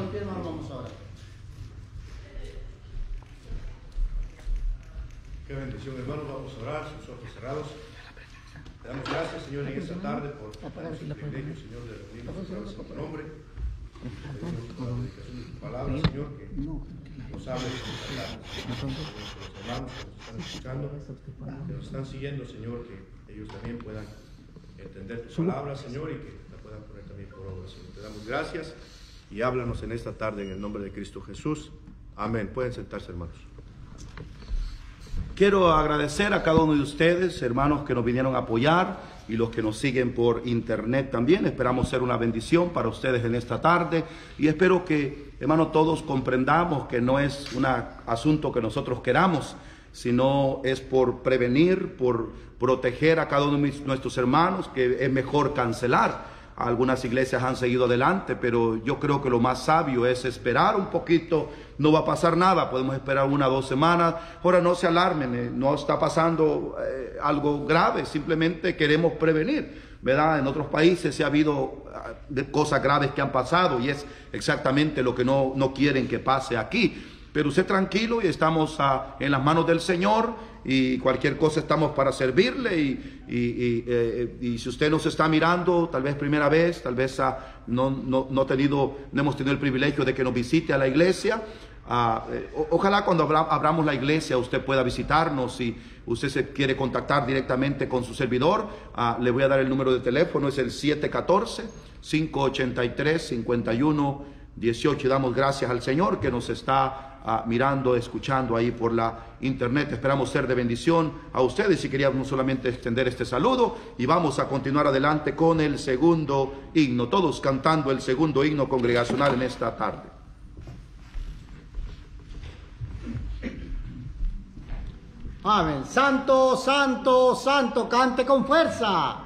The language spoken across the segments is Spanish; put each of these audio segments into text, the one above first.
de pie, hermano, vamos a orar. Qué bendición, hermanos. Vamos a orar, sus ojos cerrados. Te damos gracias, Señor, en esta tarde por el privilegio, Señor, de reunirnos en tu nombre. Te pedimos por la predicación de tu palabra, Señor, que nos hables en esta tarde. Nuestros hermanos que nos están escuchando, que nos están siguiendo, Señor, que ellos también puedan entender tu palabra, Señor, y que la puedan poner también por obra, Señor. Te damos gracias y háblanos en esta tarde en el nombre de Cristo Jesús. Amén. Pueden sentarse, hermanos. Quiero agradecer a cada uno de ustedes, hermanos, que nos vinieron a apoyar y los que nos siguen por internet también. Esperamos ser una bendición para ustedes en esta tarde y espero que, hermanos, todos comprendamos que no es un asunto que nosotros queramos, sino es por prevenir, por proteger a cada uno de nuestros hermanos, que es mejor cancelar. Algunas iglesias han seguido adelante, pero yo creo que lo más sabio es esperar un poquito. No va a pasar nada, podemos esperar 1 o 2 semanas. Ahora no se alarmen, no está pasando algo grave, simplemente queremos prevenir, ¿verdad? En otros países se ha habido cosas graves que han pasado y es exactamente lo que no quieren que pase aquí. Pero usted tranquilo y estamos en las manos del Señor y cualquier cosa estamos para servirle y si usted nos está mirando, tal vez primera vez, tal vez no hemos tenido el privilegio de que nos visite a la iglesia. Ojalá cuando abramos la iglesia usted pueda visitarnos. Si usted se quiere contactar directamente con su servidor, le voy a dar el número de teléfono, es el 714-583-5118. Damos gracias al Señor que nos está mirando, escuchando ahí por la internet. Esperamos ser de bendición a ustedes y queríamos solamente extender este saludo y vamos a continuar adelante con el segundo himno, todos cantando el segundo himno congregacional en esta tarde. Amén. Santo, santo, santo, cante con fuerza.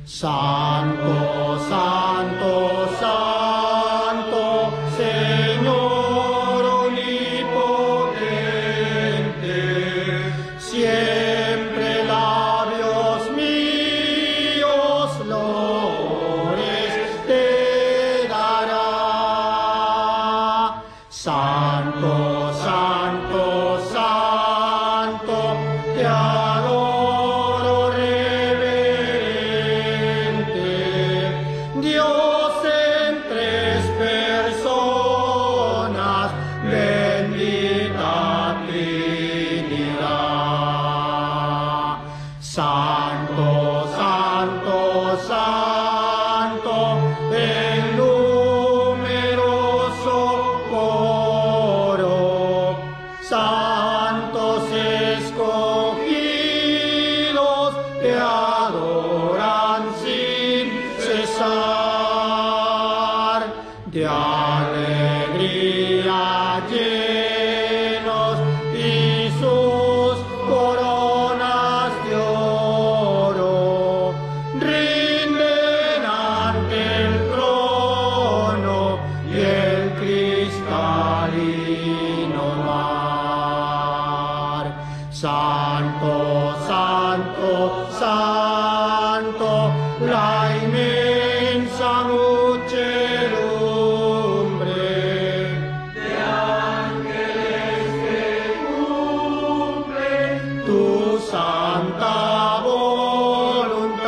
Santo, santo, santo, Señor omnipotente, siempre labios míos loores te dará. Santo, santo, santo, te adoro reverente, Dios en 3 personas, bendita Trinidad. Santo, santo, santo, el numeroso coro, santos escogidos te adoran sin cesar, de alegría llenos y sus coronas de oro rinden ante el trono y el cristalino mar. Santo, santo, santo, la inmensa muchedumbre de ángeles que cumplen tu santa voluntad.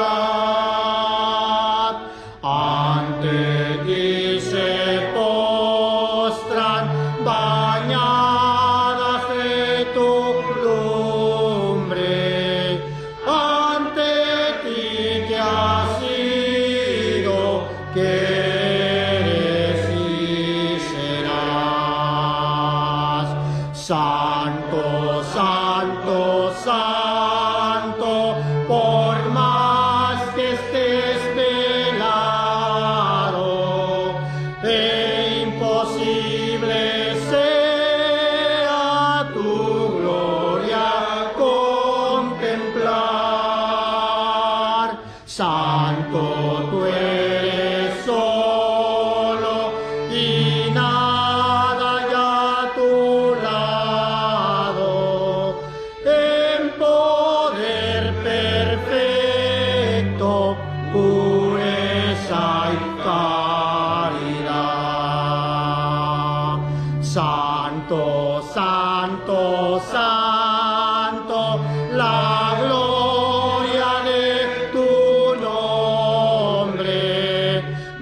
Ante ti se postran bañadas de tu lumbre, ante ti que has sido, que eres y serás. Santo, santo, santo, por más que estés velado, imposible sea tu gloria contemplar. Santo, tú eres solo y santo, santo, la gloria de tu nombre.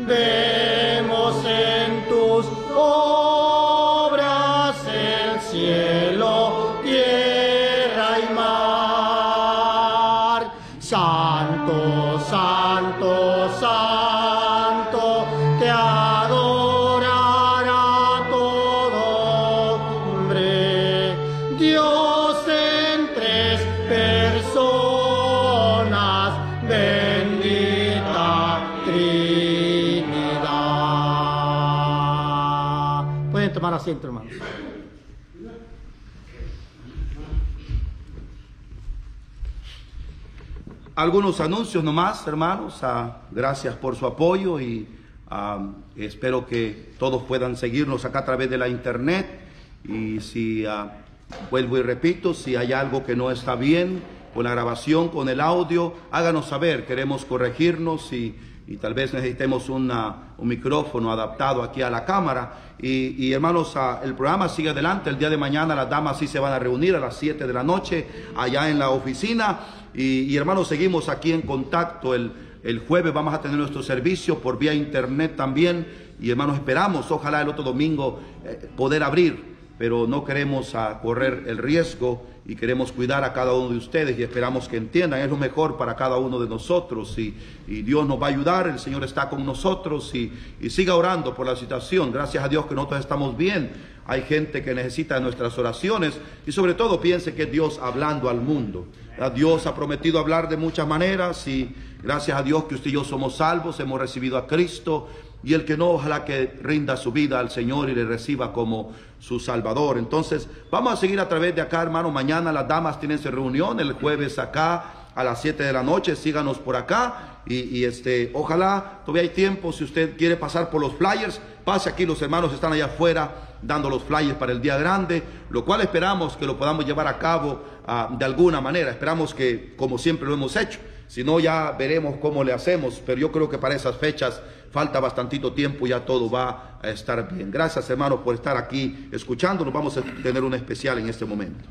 Vemos en tus obras el cielo, tierra y mar. Santo, santo, santo, te adorará todo hombre. Dios en tres personas, bendita Trinidad. Pueden tomar asiento, hermanos. Algunos anuncios nomás, hermanos. Gracias por su apoyo y espero que todos puedan seguirnos acá a través de la internet. Y si, vuelvo y repito, si hay algo que no está bien con la grabación, con el audio, háganos saber. Queremos corregirnos y tal vez necesitemos un micrófono adaptado aquí a la cámara. Y hermanos, el programa sigue adelante. El día de mañana las damas sí se van a reunir a las 7 de la noche allá en la oficina. Y hermanos, seguimos aquí en contacto. El jueves vamos a tener nuestro servicio por vía internet también. Y hermanos, esperamos, ojalá el otro domingo poder abrir. Pero no queremos correr el riesgo y queremos cuidar a cada uno de ustedes y esperamos que entiendan, es lo mejor para cada uno de nosotros y Dios nos va a ayudar, el Señor está con nosotros y siga orando por la situación. Gracias a Dios que nosotros estamos bien. Hay gente que necesita nuestras oraciones y sobre todo piense que es Dios hablando al mundo. Dios ha prometido hablar de muchas maneras y gracias a Dios que usted y yo somos salvos, hemos recibido a Cristo. Y el que no, ojalá que rinda su vida al Señor y le reciba como su Salvador. Entonces, vamos a seguir a través de acá, hermano. Mañana las damas tienen su reunión, el jueves acá a las 7 de la noche. Síganos por acá. Ojalá todavía hay tiempo. Si usted quiere pasar por los flyers, pase aquí. Los hermanos están allá afuera dando los flyers para el día grande, lo cual esperamos que lo podamos llevar a cabo de alguna manera. Esperamos que, como siempre lo hemos hecho. Si no, ya veremos cómo le hacemos, pero yo creo que para esas fechas falta bastantito tiempo y ya todo va a estar bien. Gracias, hermanos, por estar aquí escuchándonos. Vamos a tener un especial en este momento.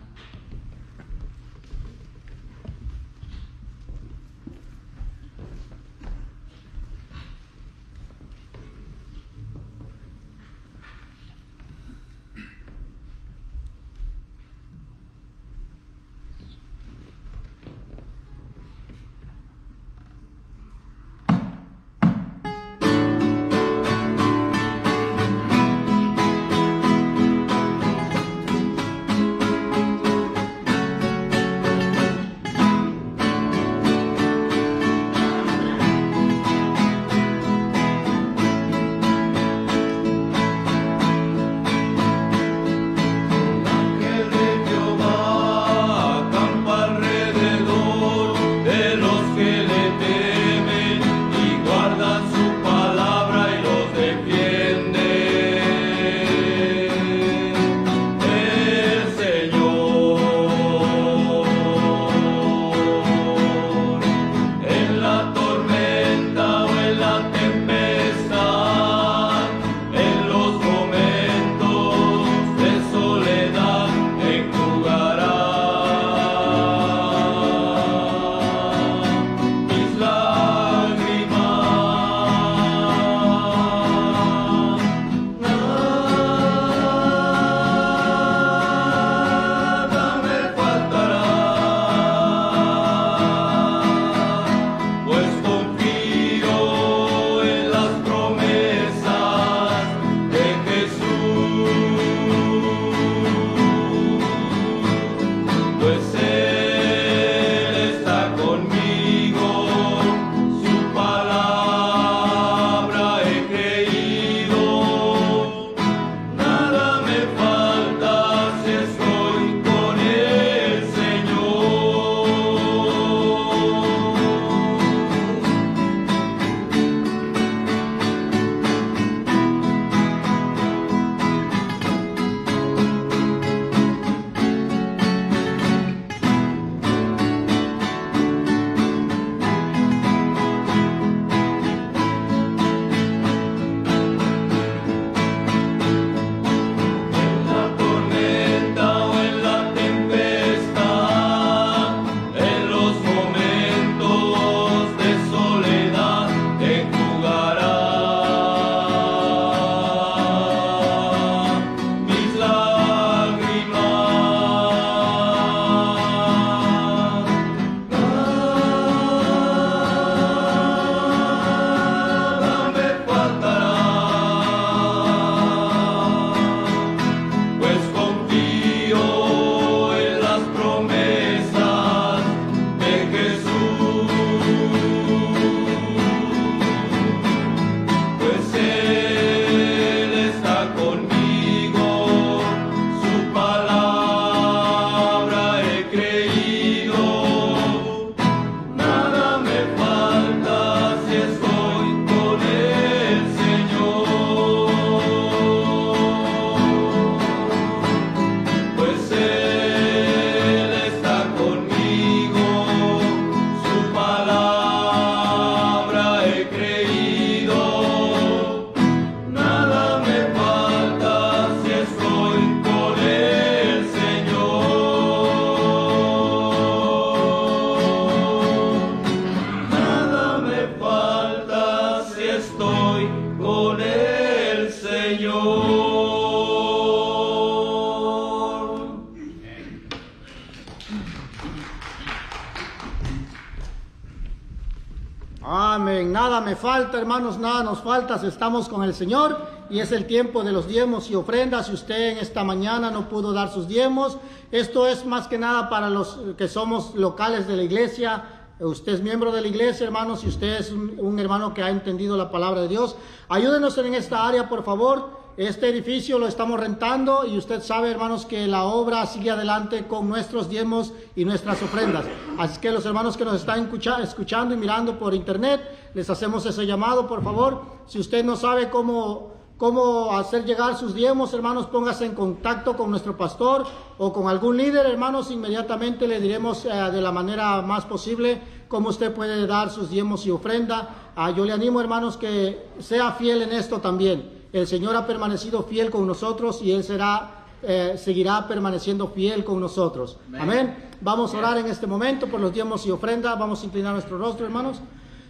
saben, nada me falta, hermanos, nada nos falta, estamos con el Señor y es el tiempo de los diezmos y ofrendas. Si usted en esta mañana no pudo dar sus diezmos, esto es más que nada para los que somos locales de la iglesia. Usted es miembro de la iglesia, hermanos, si usted es un hermano que ha entendido la palabra de Dios, ayúdenos en esta área, por favor. Este edificio lo estamos rentando y usted sabe, hermanos, que la obra sigue adelante con nuestros diezmos y nuestras ofrendas. Así que los hermanos que nos están escuchando y mirando por internet, les hacemos ese llamado, por favor. Si usted no sabe cómo hacer llegar sus diezmos, hermanos, póngase en contacto con nuestro pastor o con algún líder, hermanos. Inmediatamente le diremos de la manera más posible cómo usted puede dar sus diezmos y ofrenda. Yo le animo, hermanos, que sea fiel en esto también. El Señor ha permanecido fiel con nosotros y Él seguirá permaneciendo fiel con nosotros. Amén. Vamos a orar en este momento por los diezmos y ofrendas. Vamos a inclinar nuestro rostro, hermanos.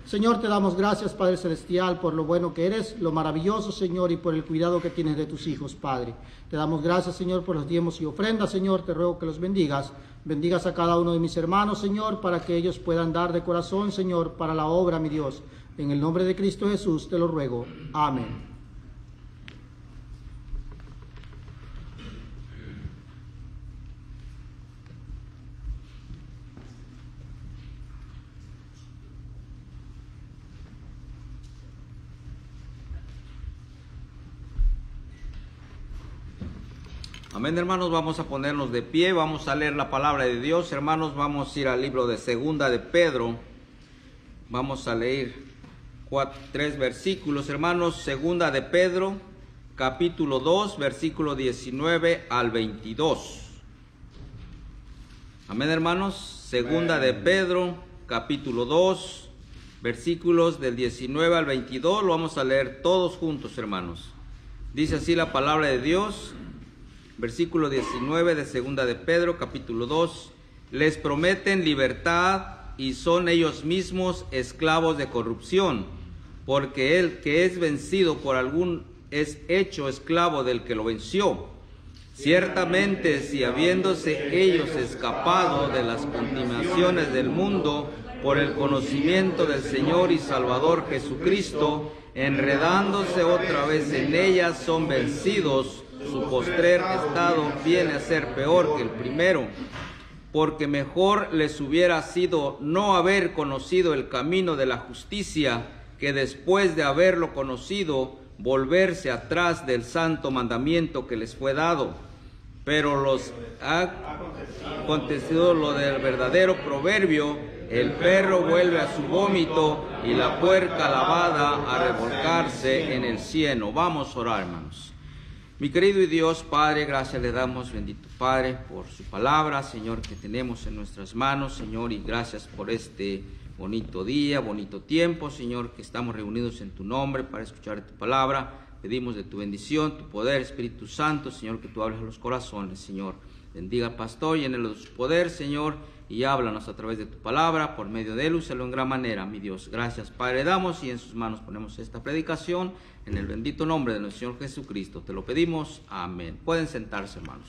Señor, te damos gracias, Padre Celestial, por lo bueno que eres, lo maravilloso, Señor, y por el cuidado que tienes de tus hijos, Padre. Te damos gracias, Señor, por los diezmos y ofrendas, Señor. Te ruego que los bendigas. Bendigas a cada uno de mis hermanos, Señor, para que ellos puedan dar de corazón, Señor, para la obra, mi Dios. En el nombre de Cristo Jesús te lo ruego. Amén. Amén, hermanos, vamos a ponernos de pie, vamos a leer la palabra de Dios. Hermanos, vamos a ir al libro de Segunda de Pedro. Vamos a leer 3 versículos, hermanos. Segunda de Pedro, capítulo 2, versículo 19 al 22. Amén, hermanos. Segunda de Pedro, capítulo 2, versículos del 19 al 22. Lo vamos a leer todos juntos, hermanos. Dice así la palabra de Dios. Versículo 19 de Segunda de Pedro, capítulo 2. Les prometen libertad y son ellos mismos esclavos de corrupción, porque el que es vencido por algún es hecho esclavo del que lo venció. Ciertamente, si habiéndose ellos escapado de las contaminaciones del mundo por el conocimiento del Señor y Salvador Jesucristo, enredándose otra vez en ellas, son vencidos, su postrer estado viene a ser peor que el primero, porque mejor les hubiera sido no haber conocido el camino de la justicia, que después de haberlo conocido, volverse atrás del santo mandamiento que les fue dado. Pero los ha acontecido lo del verdadero proverbio: el perro vuelve a su vómito y la puerca lavada a revolcarse en el cieno. Vamos a orar, hermanos. Mi querido y Dios Padre, gracias le damos, bendito Padre, por su palabra, Señor, que tenemos en nuestras manos, Señor, y gracias por este bonito día, bonito tiempo, Señor, que estamos reunidos en tu nombre para escuchar tu palabra. Pedimos de tu bendición, tu poder, Espíritu Santo, Señor, que tú hables a los corazones, Señor. Bendiga al pastor, llénelo de su poder, Señor, y háblanos a través de tu palabra, por medio de él, úsalo en gran manera, mi Dios. Gracias, Padre, damos y en sus manos ponemos esta predicación, en el bendito nombre de nuestro Señor Jesucristo. Te lo pedimos, amén. Pueden sentarse, hermanos.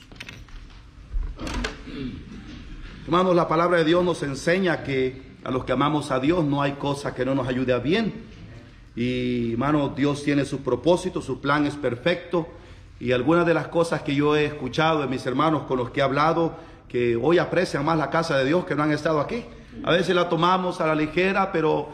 Hermanos, la palabra de Dios nos enseña que a los que amamos a Dios no hay cosa que no nos ayude a bien. Y, hermano, Dios tiene sus propósitos, su plan es perfecto. Y algunas de las cosas que yo he escuchado de mis hermanos con los que he hablado, que hoy aprecian más la casa de Dios, que no han estado aquí. A veces la tomamos a la ligera, pero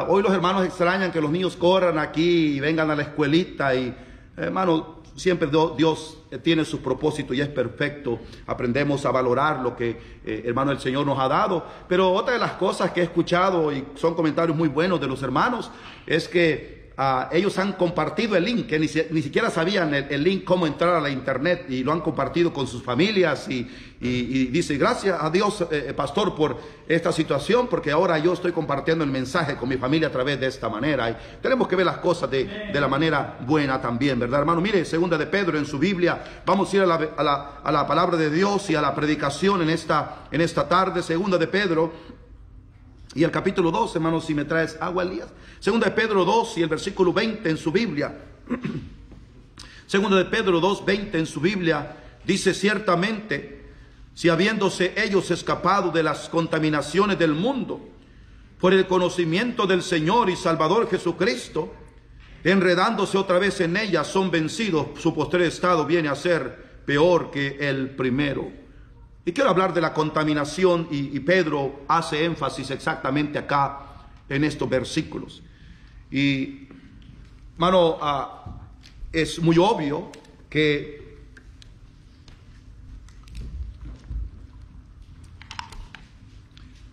hoy los hermanos extrañan que los niños corran aquí y vengan a la escuelita. Y, hermano, siempre Dios tiene su propósito y es perfecto. Aprendemos a valorar lo que, hermano, el Señor nos ha dado. Pero otra de las cosas que he escuchado, y son comentarios muy buenos de los hermanos, es que ellos han compartido el link, que ni siquiera sabían el link, cómo entrar a la internet, y lo han compartido con sus familias y dice, gracias a Dios, pastor, por esta situación, porque ahora yo estoy compartiendo el mensaje con mi familia a través de esta manera. Y tenemos que ver las cosas de la manera buena también, ¿verdad, hermano? Mire, Segunda de Pedro en su Biblia, vamos a ir a la palabra de Dios y a la predicación en esta tarde. Segunda de Pedro y el capítulo 2, hermanos, si me traes agua, Elías. Segunda de Pedro 2 y el versículo 20 en su Biblia. Segunda de Pedro 2, 20 en su Biblia, dice: ciertamente, si habiéndose ellos escapado de las contaminaciones del mundo por el conocimiento del Señor y Salvador Jesucristo, enredándose otra vez en ellas, son vencidos. Su postrer estado viene a ser peor que el primero. Y quiero hablar de la contaminación, y Pedro hace énfasis exactamente acá en estos versículos. Y, hermano, es muy obvio que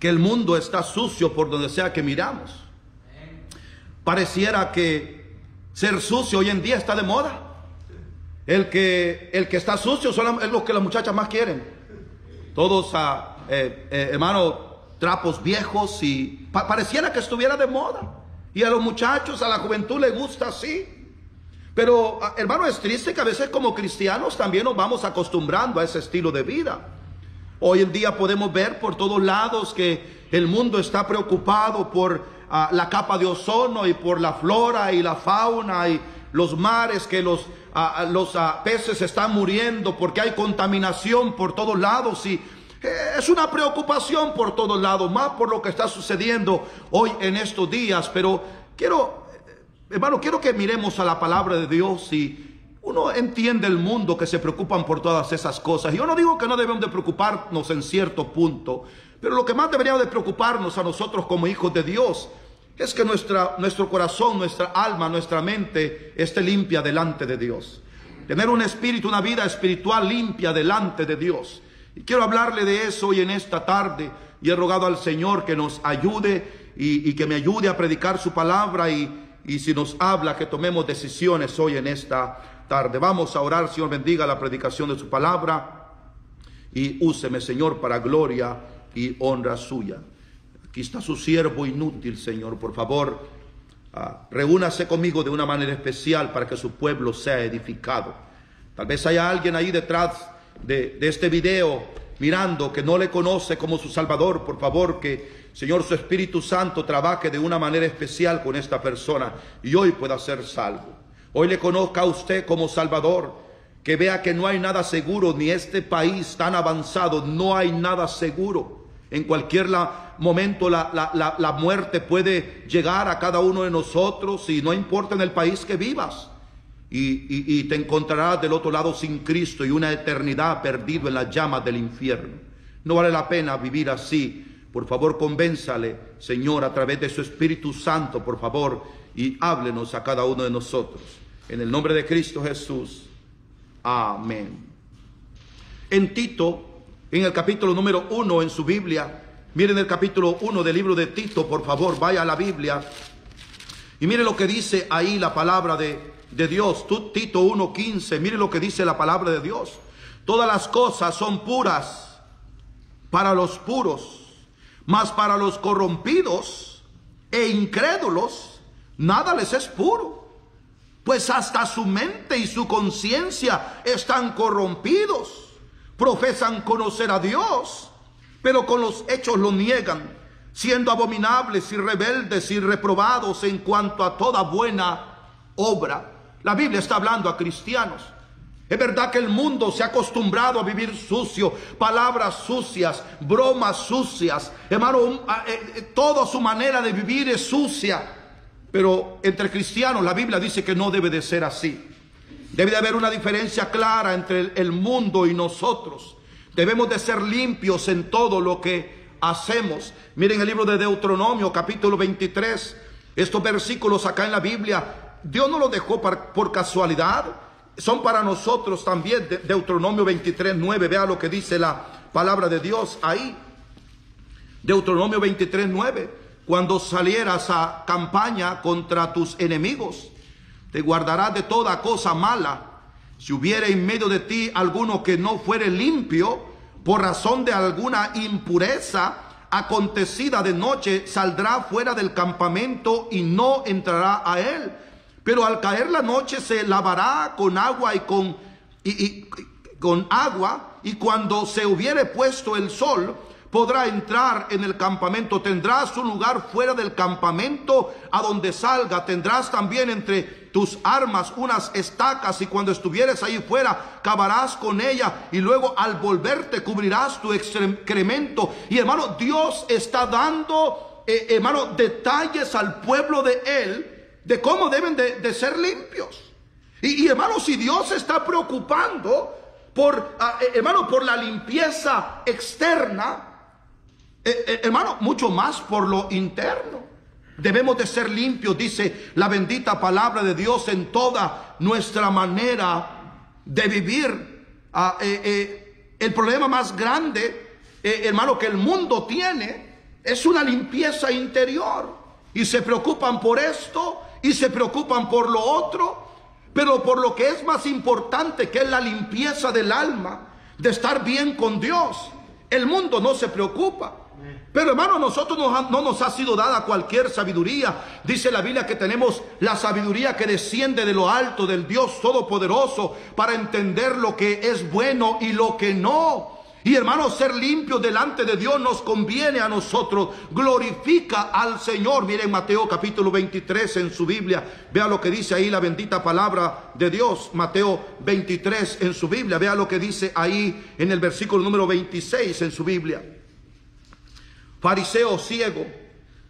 el mundo está sucio por donde sea que miramos. Pareciera que ser sucio hoy en día está de moda. El que está sucio es lo que las muchachas más quieren. Todos, hermano, trapos viejos, y pareciera que estuviera de moda. Y a los muchachos, a la juventud le gusta así. Pero, hermano, es triste que a veces como cristianos también nos vamos acostumbrando a ese estilo de vida. Hoy en día podemos ver por todos lados que el mundo está preocupado por la capa de ozono y por la flora y la fauna y los mares, que los peces están muriendo porque hay contaminación por todos lados, y es una preocupación por todos lados, más por lo que está sucediendo hoy en estos días. Pero hermano, quiero que miremos a la palabra de Dios, y uno entiende el mundo que se preocupan por todas esas cosas. Yo no digo que no debemos de preocuparnos en cierto punto, pero lo que más debería de preocuparnos a nosotros como hijos de Dios es que nuestro corazón, nuestra alma, nuestra mente esté limpia delante de Dios. Tener un espíritu, una vida espiritual limpia delante de Dios. Y quiero hablarle de eso hoy en esta tarde, y he rogado al Señor que nos ayude y que me ayude a predicar su palabra, y si nos habla, que tomemos decisiones hoy en esta tarde. Vamos a orar. Señor, bendiga la predicación de su palabra y úseme, Señor, para gloria y honra suya. Aquí está su siervo inútil, Señor. Por favor, reúnase conmigo de una manera especial para que su pueblo sea edificado. Tal vez haya alguien ahí detrás de este video mirando que no le conoce como su Salvador. Por favor, que, Señor, su Espíritu Santo trabaje de una manera especial con esta persona y hoy pueda ser salvo. Hoy le conozca a usted como Salvador, que vea que no hay nada seguro, ni este país tan avanzado, no hay nada seguro. En cualquier momento la muerte puede llegar a cada uno de nosotros, y no importa en el país que vivas. Y te encontrarás del otro lado sin Cristo y una eternidad perdido en las llamas del infierno. No vale la pena vivir así. Por favor, convénzale, Señor, a través de su Espíritu Santo, por favor, y háblenos a cada uno de nosotros. En el nombre de Cristo Jesús. Amén. En Tito, en el capítulo número 1 en su Biblia, miren el capítulo 1 del libro de Tito, por favor, vaya a la Biblia. Y mire lo que dice ahí la palabra de Dios. Tito 1:15, mire lo que dice la palabra de Dios. Todas las cosas son puras para los puros, mas para los corrompidos e incrédulos nada les es puro, pues hasta su mente y su conciencia están corrompidos. Profesan conocer a Dios, pero con los hechos lo niegan, siendo abominables y rebeldes y reprobados en cuanto a toda buena obra. La Biblia está hablando a cristianos. Es verdad que el mundo se ha acostumbrado a vivir sucio, palabras sucias, bromas sucias. Hermano, toda su manera de vivir es sucia. Pero entre cristianos la Biblia dice que no debe de ser así. Debe de haber una diferencia clara entre el mundo y nosotros. Debemos de ser limpios en todo lo que hacemos. Miren el libro de Deuteronomio, capítulo 23. Estos versículos acá en la Biblia, Dios no los dejó por casualidad. Son para nosotros también. Deuteronomio 23:9. Vea lo que dice la palabra de Dios ahí. Deuteronomio 23:9. Cuando salieras a campaña contra tus enemigos, te guardarás de toda cosa mala. Si hubiere en medio de ti alguno que no fuere limpio, por razón de alguna impureza acontecida de noche, saldrá fuera del campamento y no entrará a él. Pero al caer la noche se lavará con agua con agua, y cuando se hubiere puesto el sol, podrá entrar en el campamento. Tendrás un lugar fuera del campamento a donde salga. Tendrás también entre tus armas unas estacas, y cuando estuvieres ahí fuera, cavarás con ella, y luego al volverte cubrirás tu excremento. Y hermano, Dios está dando hermano, detalles al pueblo de él de cómo deben de ser limpios. Y hermano, si Dios se está preocupando por, hermano, por la limpieza externa, hermano, mucho más por lo interno. Debemos de ser limpios, dice la bendita palabra de Dios, en toda nuestra manera de vivir. El problema más grande, hermano, que el mundo tiene es una limpieza interior. Y se preocupan por esto y se preocupan por lo otro. Pero por lo que es más importante, que es la limpieza del alma, de estar bien con Dios, el mundo no se preocupa. Pero hermano, nosotros no nos ha sido dada cualquier sabiduría. Dice la Biblia que tenemos la sabiduría que desciende de lo alto, del Dios Todopoderoso, para entender lo que es bueno y lo que no. Y hermano, ser limpios delante de Dios nos conviene a nosotros, glorifica al Señor. Miren Mateo capítulo 23 en su Biblia, vea lo que dice ahí la bendita palabra de Dios. Mateo 23 en su Biblia, vea lo que dice ahí en el versículo número 26 en su Biblia. Fariseo ciego,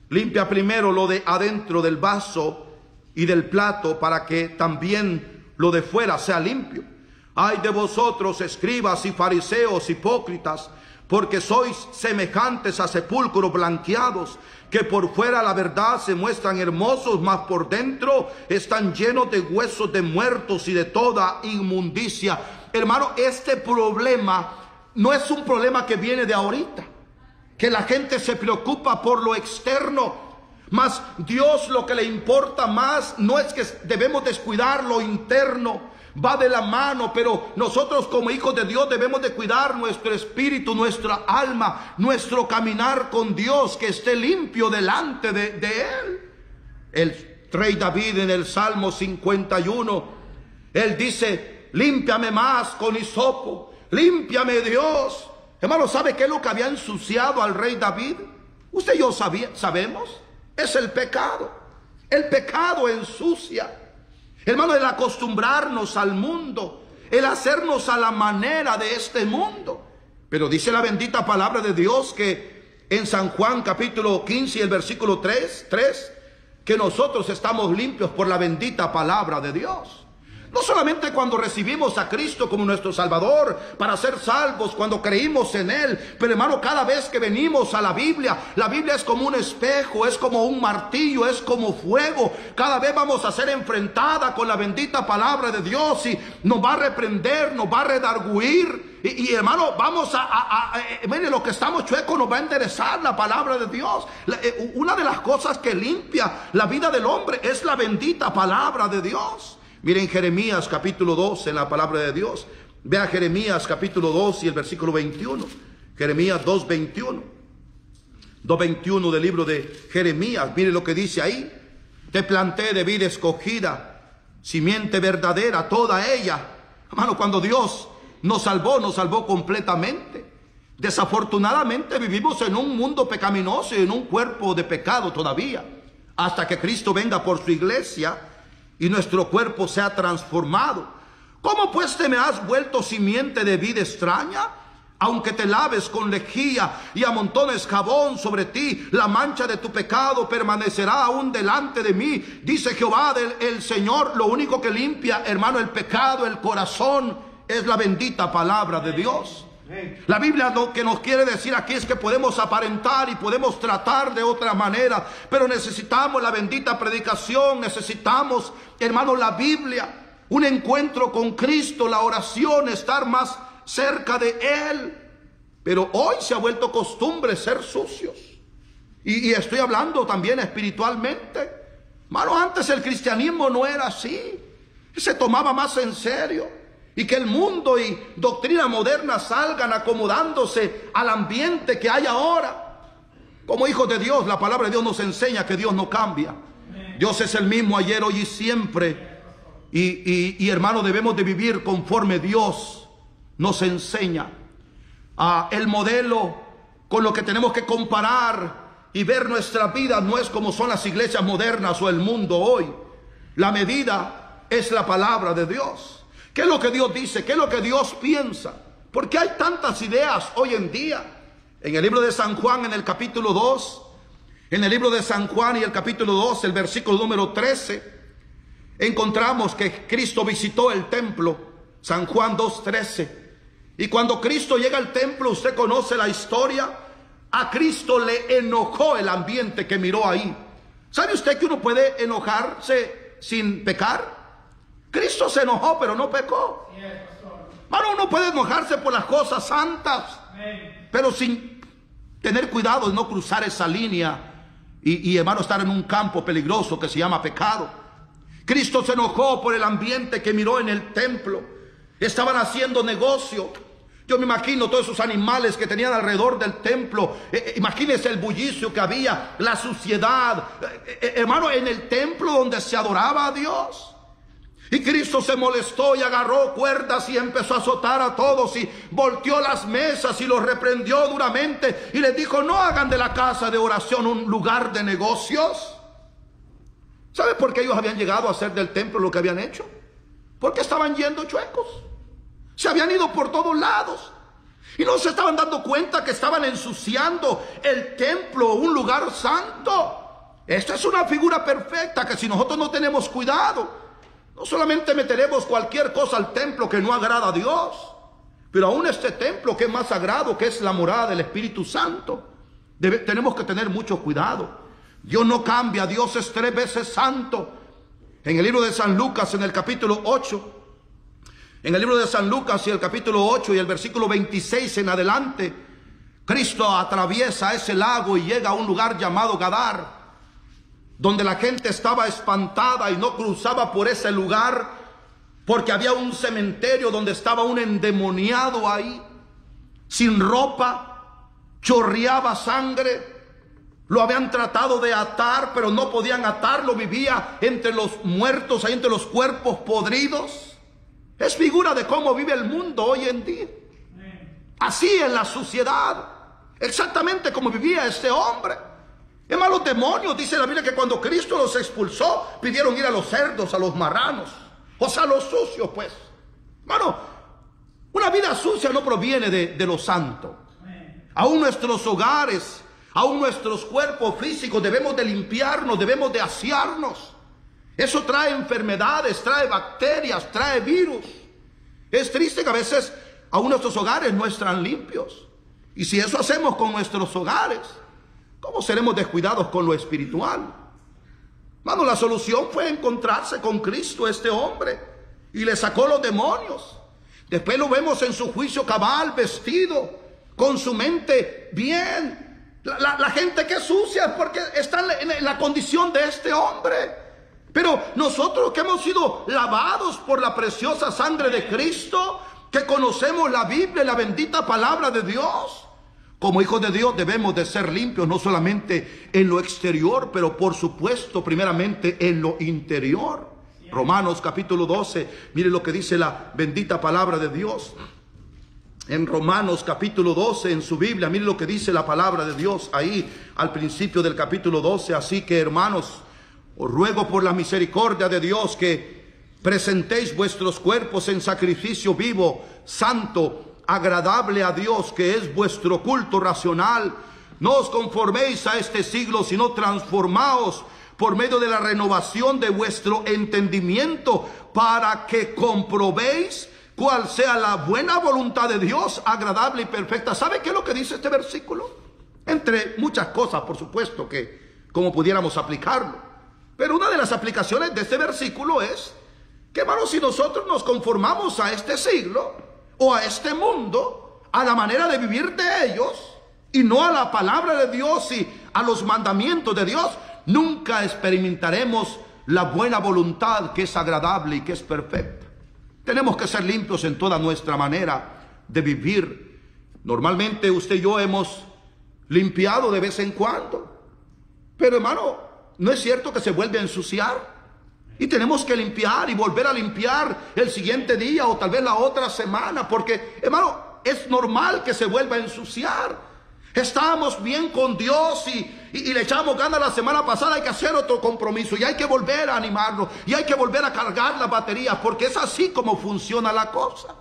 limpia primero lo de adentro del vaso y del plato, para que también lo de fuera sea limpio. Ay de vosotros, escribas y fariseos hipócritas, porque sois semejantes a sepulcros blanqueados, que por fuera la verdad se muestran hermosos, mas por dentro están llenos de huesos de muertos y de toda inmundicia. Hermano, este problema no es un problema que viene de ahorita, que la gente se preocupa por lo externo, mas Dios lo que le importa más no es que debemos descuidar lo interno, va de la mano, pero nosotros como hijos de Dios debemos de cuidar nuestro espíritu, nuestra alma, nuestro caminar con Dios, que esté limpio delante de Él. El rey David en el Salmo 51, él dice: límpiame más con hisopo, límpiame Dios. Hermano, ¿sabe qué es lo que había ensuciado al rey David? Usted y yo sabemos, es el pecado. El pecado ensucia. Hermano, el acostumbrarnos al mundo, el hacernos a la manera de este mundo. Pero dice la bendita palabra de Dios que en San Juan capítulo 15 y el versículo 3, que nosotros estamos limpios por la bendita palabra de Dios. No solamente cuando recibimos a Cristo como nuestro Salvador para ser salvos, cuando creímos en Él, pero hermano, cada vez que venimos a la Biblia es como un espejo, es como un martillo, es como fuego. Cada vez vamos a ser enfrentada con la bendita palabra de Dios y nos va a reprender, nos va a redarguir. Y hermano, vamos mire, lo que estamos chuecos nos va a enderezar la palabra de Dios. Una de las cosas que limpia la vida del hombre es la bendita palabra de Dios. Miren Jeremías capítulo 2 en la palabra de Dios. Vea Jeremías capítulo 2 y el versículo 21. Jeremías 2:21. 2:21 del libro de Jeremías. Mire lo que dice ahí. Te planté de vid escogida, simiente verdadera, toda ella. Hermano, cuando Dios nos salvó completamente. Desafortunadamente vivimos en un mundo pecaminoso y en un cuerpo de pecado todavía, hasta que Cristo venga por su iglesia y nuestro cuerpo sea transformado. ¿Cómo pues te me has vuelto simiente de vid extraña? Aunque te laves con lejía y amontones jabón sobre ti, la mancha de tu pecado permanecerá aún delante de mí. Dice Jehová el Señor. Lo único que limpia, hermano, el pecado, el corazón, es la bendita palabra de Dios. La Biblia lo que nos quiere decir aquí es que podemos aparentar y podemos tratar de otra manera, pero necesitamos la bendita predicación, necesitamos, hermano, la Biblia, un encuentro con Cristo, la oración, estar más cerca de Él. Pero hoy se ha vuelto costumbre ser sucios, y estoy hablando también espiritualmente. Hermano, antes el cristianismo no era así, se tomaba más en serio. Y que el mundo y doctrina moderna salgan acomodándose al ambiente que hay ahora. Como hijos de Dios, la palabra de Dios nos enseña que Dios no cambia. Dios es el mismo ayer, hoy y siempre. Y hermano, debemos de vivir conforme Dios nos enseña. El modelo con lo que tenemos que comparar y ver nuestra vida no es como son las iglesias modernas o el mundo hoy. La medida es la palabra de Dios. ¿Qué es lo que Dios dice? ¿Qué es lo que Dios piensa? ¿Por qué hay tantas ideas hoy en día? En el libro de San Juan, en el capítulo 2 En el libro de San Juan y el capítulo 12, el versículo número 13, encontramos que Cristo visitó el templo, San Juan 2:13. Y cuando Cristo llega al templo, usted conoce la historia, a Cristo le enojó el ambiente que miró ahí. ¿Sabe usted que uno puede enojarse sin pecar? Cristo se enojó, pero no pecó. Bueno, uno puede enojarse por las cosas santas, pero sin tener cuidado de no cruzar esa línea y hermano, estar en un campo peligroso que se llama pecado. Cristo se enojó por el ambiente que miró en el templo. Estaban haciendo negocio. Yo me imagino todos esos animales que tenían alrededor del templo. Imagínense el bullicio que había, la suciedad. Hermano, en el templo donde se adoraba a Dios. Y Cristo se molestó y agarró cuerdas y empezó a azotar a todos y volteó las mesas y los reprendió duramente y les dijo: no hagan de la casa de oración un lugar de negocios. ¿Sabe por qué ellos habían llegado a hacer del templo lo que habían hecho? Porque estaban yendo chuecos. Se habían ido por todos lados y no se estaban dando cuenta que estaban ensuciando el templo, un lugar santo. Esta es una figura perfecta que si nosotros no tenemos cuidado, no solamente meteremos cualquier cosa al templo que no agrada a Dios, pero aún este templo que es más sagrado, que es la morada del Espíritu Santo, tenemos que tener mucho cuidado. Dios no cambia, Dios es 3 veces santo. En el libro de San Lucas, en el capítulo 8, en el libro de San Lucas y el capítulo 8 y el versículo 26 en adelante, Cristo atraviesa ese lago y llega a un lugar llamado Gadar, donde la gente estaba espantada y no cruzaba por ese lugar porque había un cementerio donde estaba un endemoniado ahí, sin ropa, chorreaba sangre. Lo habían tratado de atar, pero no podían atarlo, vivía entre los muertos, ahí entre los cuerpos podridos. Es figura de cómo vive el mundo hoy en día. Así en la suciedad, exactamente como vivía este hombre. Hermano, los demonios, dice la Biblia, que cuando Cristo los expulsó, pidieron ir a los cerdos, a los marranos, o sea, a los sucios, pues. Hermano, una vida sucia no proviene de lo santo. Aún nuestros hogares, aún nuestros cuerpos físicos debemos de limpiarnos, debemos de asearnos. Eso trae enfermedades, trae bacterias, trae virus. Es triste que a veces aún nuestros hogares no están limpios. Y si eso hacemos con nuestros hogares, ¿cómo seremos descuidados con lo espiritual? Hermano, la solución fue encontrarse con Cristo, este hombre, y le sacó los demonios. Después lo vemos en su juicio cabal, vestido, con su mente bien. La gente que es sucia es porque está en la condición de este hombre. Pero nosotros que hemos sido lavados por la preciosa sangre de Cristo, que conocemos la Biblia y la bendita palabra de Dios, como hijos de Dios debemos de ser limpios, no solamente en lo exterior, pero por supuesto primeramente en lo interior. Romanos capítulo 12, mire lo que dice la bendita palabra de Dios. En Romanos capítulo 12, en su Biblia, mire lo que dice la palabra de Dios ahí al principio del capítulo 12. Así que, hermanos, os ruego por la misericordia de Dios que presentéis vuestros cuerpos en sacrificio vivo, santo, agradable a Dios, que es vuestro culto racional. No os conforméis a este siglo, sino transformaos por medio de la renovación de vuestro entendimiento, para que comprobéis cuál sea la buena voluntad de Dios, agradable y perfecta. ¿Sabe qué es lo que dice este versículo? Entre muchas cosas, por supuesto, que como pudiéramos aplicarlo. Pero una de las aplicaciones de este versículo es que, hermanos, si nosotros nos conformamos a este siglo o a este mundo, a la manera de vivir de ellos, y no a la palabra de Dios y a los mandamientos de Dios, nunca experimentaremos la buena voluntad que es agradable y que es perfecta. Tenemos que ser limpios en toda nuestra manera de vivir. Normalmente usted y yo hemos limpiado de vez en cuando, pero, hermano, ¿no es cierto que se vuelve a ensuciar? Y tenemos que limpiar y volver a limpiar el siguiente día o tal vez la otra semana, porque, hermano, es normal que se vuelva a ensuciar. Estábamos bien con Dios y le echamos ganas la semana pasada, hay que hacer otro compromiso y hay que volver a animarlo y hay que volver a cargar las baterías, porque es así como funciona la cosa.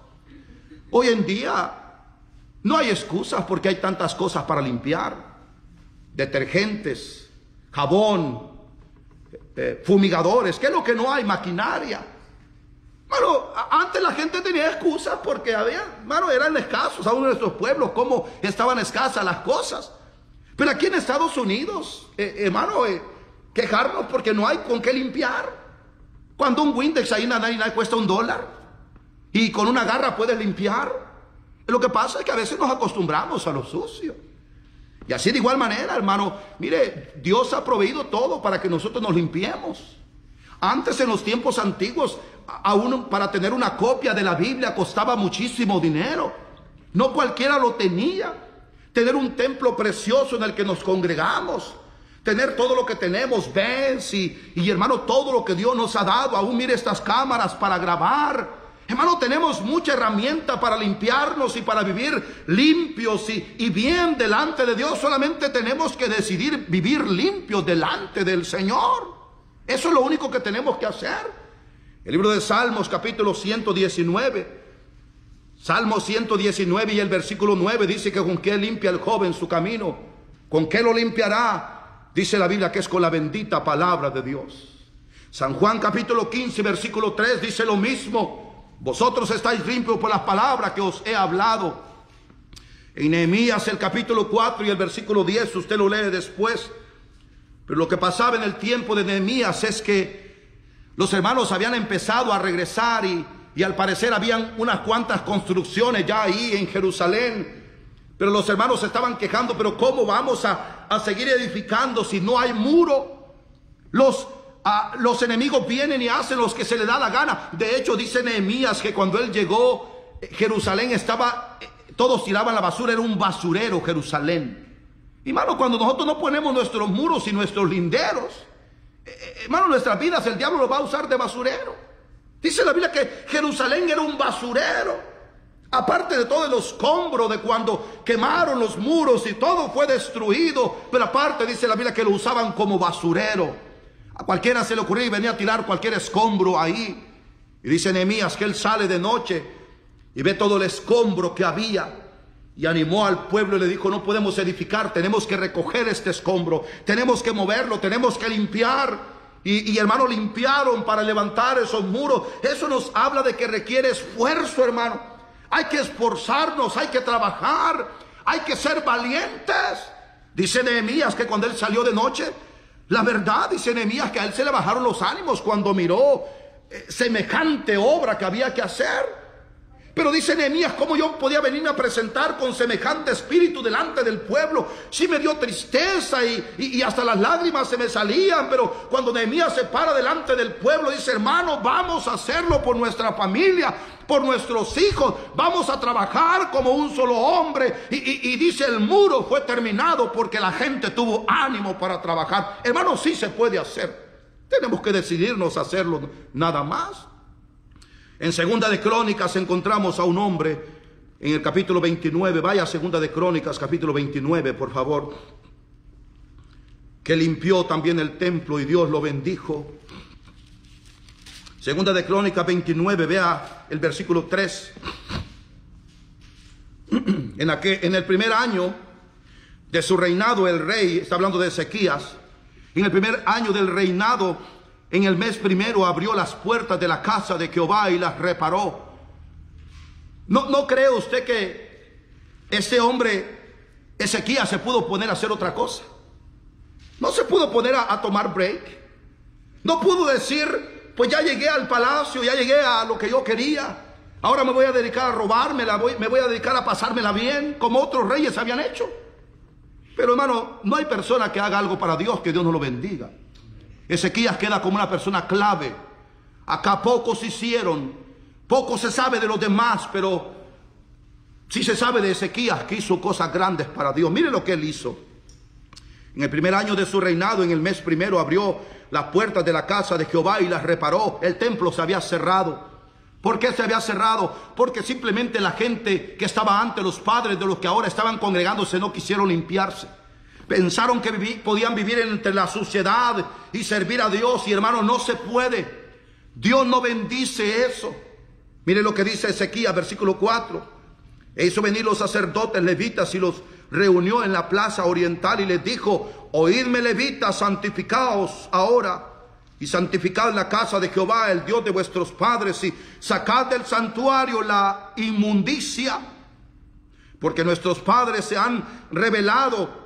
Hoy en día no hay excusas porque hay tantas cosas para limpiar. Detergentes, jabón, fumigadores. ¿Qué es lo que no hay? Maquinaria. Bueno, antes la gente tenía excusas porque eran escasos, aún en nuestros pueblos, cómo estaban escasas las cosas. Pero aquí en Estados Unidos, quejarnos porque no hay con qué limpiar. Cuando un Windex ahí cuesta $1 y con una garra puedes limpiar. Lo que pasa es que a veces nos acostumbramos a lo sucio. Y así de igual manera, hermano, mire, Dios ha proveído todo para que nosotros nos limpiemos. Antes, en los tiempos antiguos, aún para tener una copia de la Biblia costaba muchísimo dinero. No cualquiera lo tenía. Tener un templo precioso en el que nos congregamos, tener todo lo que tenemos, Benz y hermano, todo lo que Dios nos ha dado. Aún mire estas cámaras para grabar. Hermano, tenemos mucha herramienta para limpiarnos y para vivir limpios y bien delante de Dios. Solamente tenemos que decidir vivir limpios delante del Señor. Eso es lo único que tenemos que hacer. El libro de Salmos, capítulo 119. Salmo 119 y el versículo 9 dice que con qué limpia el joven su camino. ¿Con qué lo limpiará? Dice la Biblia que es con la bendita palabra de Dios. San Juan capítulo 15 versículo 3 dice lo mismo. Vosotros estáis limpios por las palabras que os he hablado. En Nehemías el capítulo 4 y el versículo 10, usted lo lee después. Pero lo que pasaba en el tiempo de Nehemías es que los hermanos habían empezado a regresar y al parecer habían unas cuantas construcciones ya ahí en Jerusalén. Pero los hermanos se estaban quejando, pero ¿cómo vamos a seguir edificando si no hay muro? Los enemigos vienen y hacen los que se les da la gana. De hecho, dice Nehemías que cuando él llegó, Jerusalén estaba, todos tiraban la basura, era un basurero Jerusalén. Hermano, cuando nosotros no ponemos nuestros muros y nuestros linderos, hermano, nuestras vidas el diablo lo va a usar de basurero. Dice la Biblia que Jerusalén era un basurero. Aparte de todo el escombro de cuando quemaron los muros y todo fue destruido. Pero aparte dice la Biblia que lo usaban como basurero. A cualquiera se le ocurría y venía a tirar cualquier escombro ahí. Y dice Nehemías que él sale de noche y ve todo el escombro que había. Y animó al pueblo y le dijo, no podemos edificar, tenemos que recoger este escombro. Tenemos que moverlo, tenemos que limpiar. Y hermano, limpiaron para levantar esos muros. Eso nos habla de que requiere esfuerzo, hermano. Hay que esforzarnos, hay que trabajar, hay que ser valientes. Dice Nehemías que cuando él salió de noche, la verdad, dice Nehemías que a él se le bajaron los ánimos cuando miró semejante obra que había que hacer. Pero dice Nehemías, ¿cómo yo podía venirme a presentar con semejante espíritu delante del pueblo? Sí me dio tristeza y hasta las lágrimas se me salían. Pero cuando Nehemías se para delante del pueblo, dice, hermano, vamos a hacerlo por nuestra familia, por nuestros hijos. Vamos a trabajar como un solo hombre. Y dice, el muro fue terminado porque la gente tuvo ánimo para trabajar. Hermano, sí se puede hacer. Tenemos que decidirnos a hacerlo nada más. En Segunda de Crónicas encontramos a un hombre en el capítulo 29. Vaya a Segunda de Crónicas, capítulo 29, por favor. Que limpió también el templo y Dios lo bendijo. Segunda de Crónicas 29, vea el versículo 3. En el primer año de su reinado, el rey, está hablando de Ezequías, en el primer año del reinado, en el mes primero abrió las puertas de la casa de Jehová y las reparó. ¿No cree usted que este hombre, Ezequías, se pudo poner a hacer otra cosa? No se pudo poner a tomar break. No pudo decir, pues ya llegué al palacio, ya llegué a lo que yo quería. Ahora me voy a dedicar a robármela, me voy a dedicar a pasármela bien, como otros reyes habían hecho. Pero hermano, no hay persona que haga algo para Dios que Dios no lo bendiga. Ezequías queda como una persona clave. Acá pocos hicieron, poco se sabe de los demás, pero sí se sabe de Ezequías que hizo cosas grandes para Dios. Mire lo que él hizo. En el primer año de su reinado, en el mes primero, abrió las puertas de la casa de Jehová y las reparó. El templo se había cerrado. ¿Por qué se había cerrado? Porque simplemente la gente que estaba antes, los padres de los que ahora estaban congregándose, no quisieron limpiarse. Pensaron que podían vivir entre la suciedad y servir a Dios. Y hermano, no se puede. Dios no bendice eso. Mire lo que dice Ezequías, versículo 4. E hizo venir los sacerdotes levitas y los reunió en la plaza oriental y les dijo: oídme, levitas, santificaos ahora y santificad la casa de Jehová, el Dios de vuestros padres, y sacad del santuario la inmundicia, porque nuestros padres se han rebelado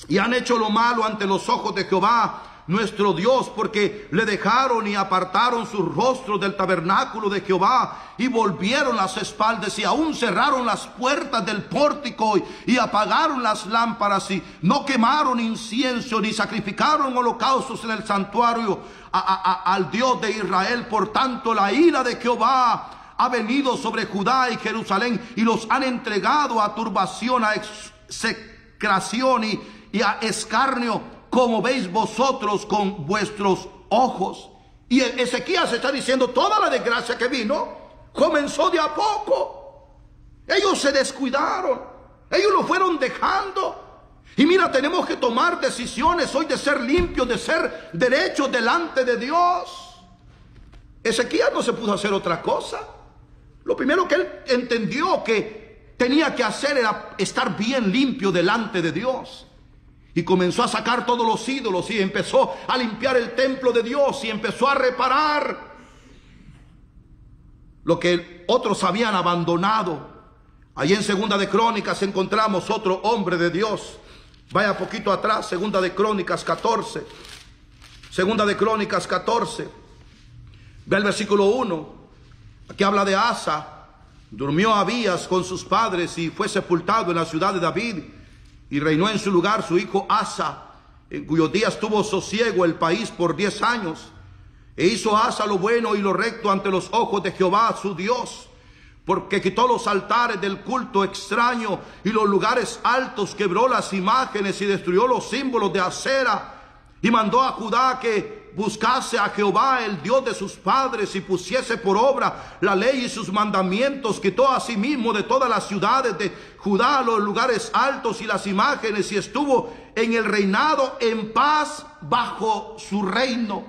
y han hecho lo malo ante los ojos de Jehová nuestro Dios, porque le dejaron y apartaron sus rostros del tabernáculo de Jehová y volvieron las espaldas, y aún cerraron las puertas del pórtico y apagaron las lámparas, y no quemaron incienso ni sacrificaron holocaustos en el santuario al Dios de Israel. Por tanto, la ira de Jehová ha venido sobre Judá y Jerusalén, y los han entregado a turbación, a execración y a escarnio, como veis vosotros con vuestros ojos. Y Ezequías está diciendo: toda la desgracia que vino comenzó de a poco. Ellos se descuidaron, ellos lo fueron dejando. Y mira, tenemos que tomar decisiones hoy de ser limpios, de ser derechos delante de Dios. Ezequías no se pudo hacer otra cosa. Lo primero que él entendió que tenía que hacer era estar bien limpio delante de Dios. Y comenzó a sacar todos los ídolos y empezó a limpiar el templo de Dios y empezó a reparar lo que otros habían abandonado. Allí en Segunda de Crónicas encontramos otro hombre de Dios. Vaya poquito atrás, Segunda de Crónicas 14. Segunda de Crónicas 14. Ve el versículo 1. Aquí habla de Asa. Durmió Abías con sus padres y fue sepultado en la ciudad de David. Y reinó en su lugar su hijo Asa, en cuyos días tuvo sosiego el país por 10 años. E hizo Asa lo bueno y lo recto ante los ojos de Jehová su Dios, porque quitó los altares del culto extraño y los lugares altos, quebró las imágenes y destruyó los símbolos de Acera. Y mandó a Judá que buscase a Jehová, el Dios de sus padres, y pusiese por obra la ley y sus mandamientos. Quitó asimismo de todas las ciudades de Judá los lugares altos y las imágenes, y estuvo en el reinado en paz bajo su reino.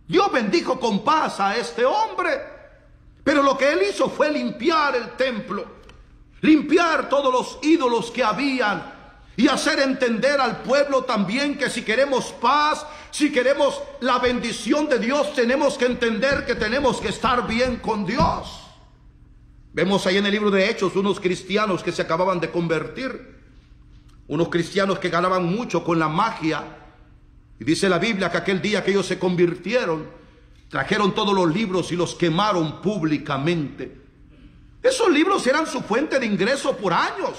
Dios bendijo con paz a este hombre, pero lo que él hizo fue limpiar el templo, limpiar todos los ídolos que habían, y hacer entender al pueblo también que si queremos paz, si queremos la bendición de Dios, tenemos que entender que tenemos que estar bien con Dios. Vemos ahí en el libro de Hechos unos cristianos que se acababan de convertir, unos cristianos que ganaban mucho con la magia. Y dice la Biblia que aquel día que ellos se convirtieron, trajeron todos los libros y los quemaron públicamente. Esos libros eran su fuente de ingreso por años.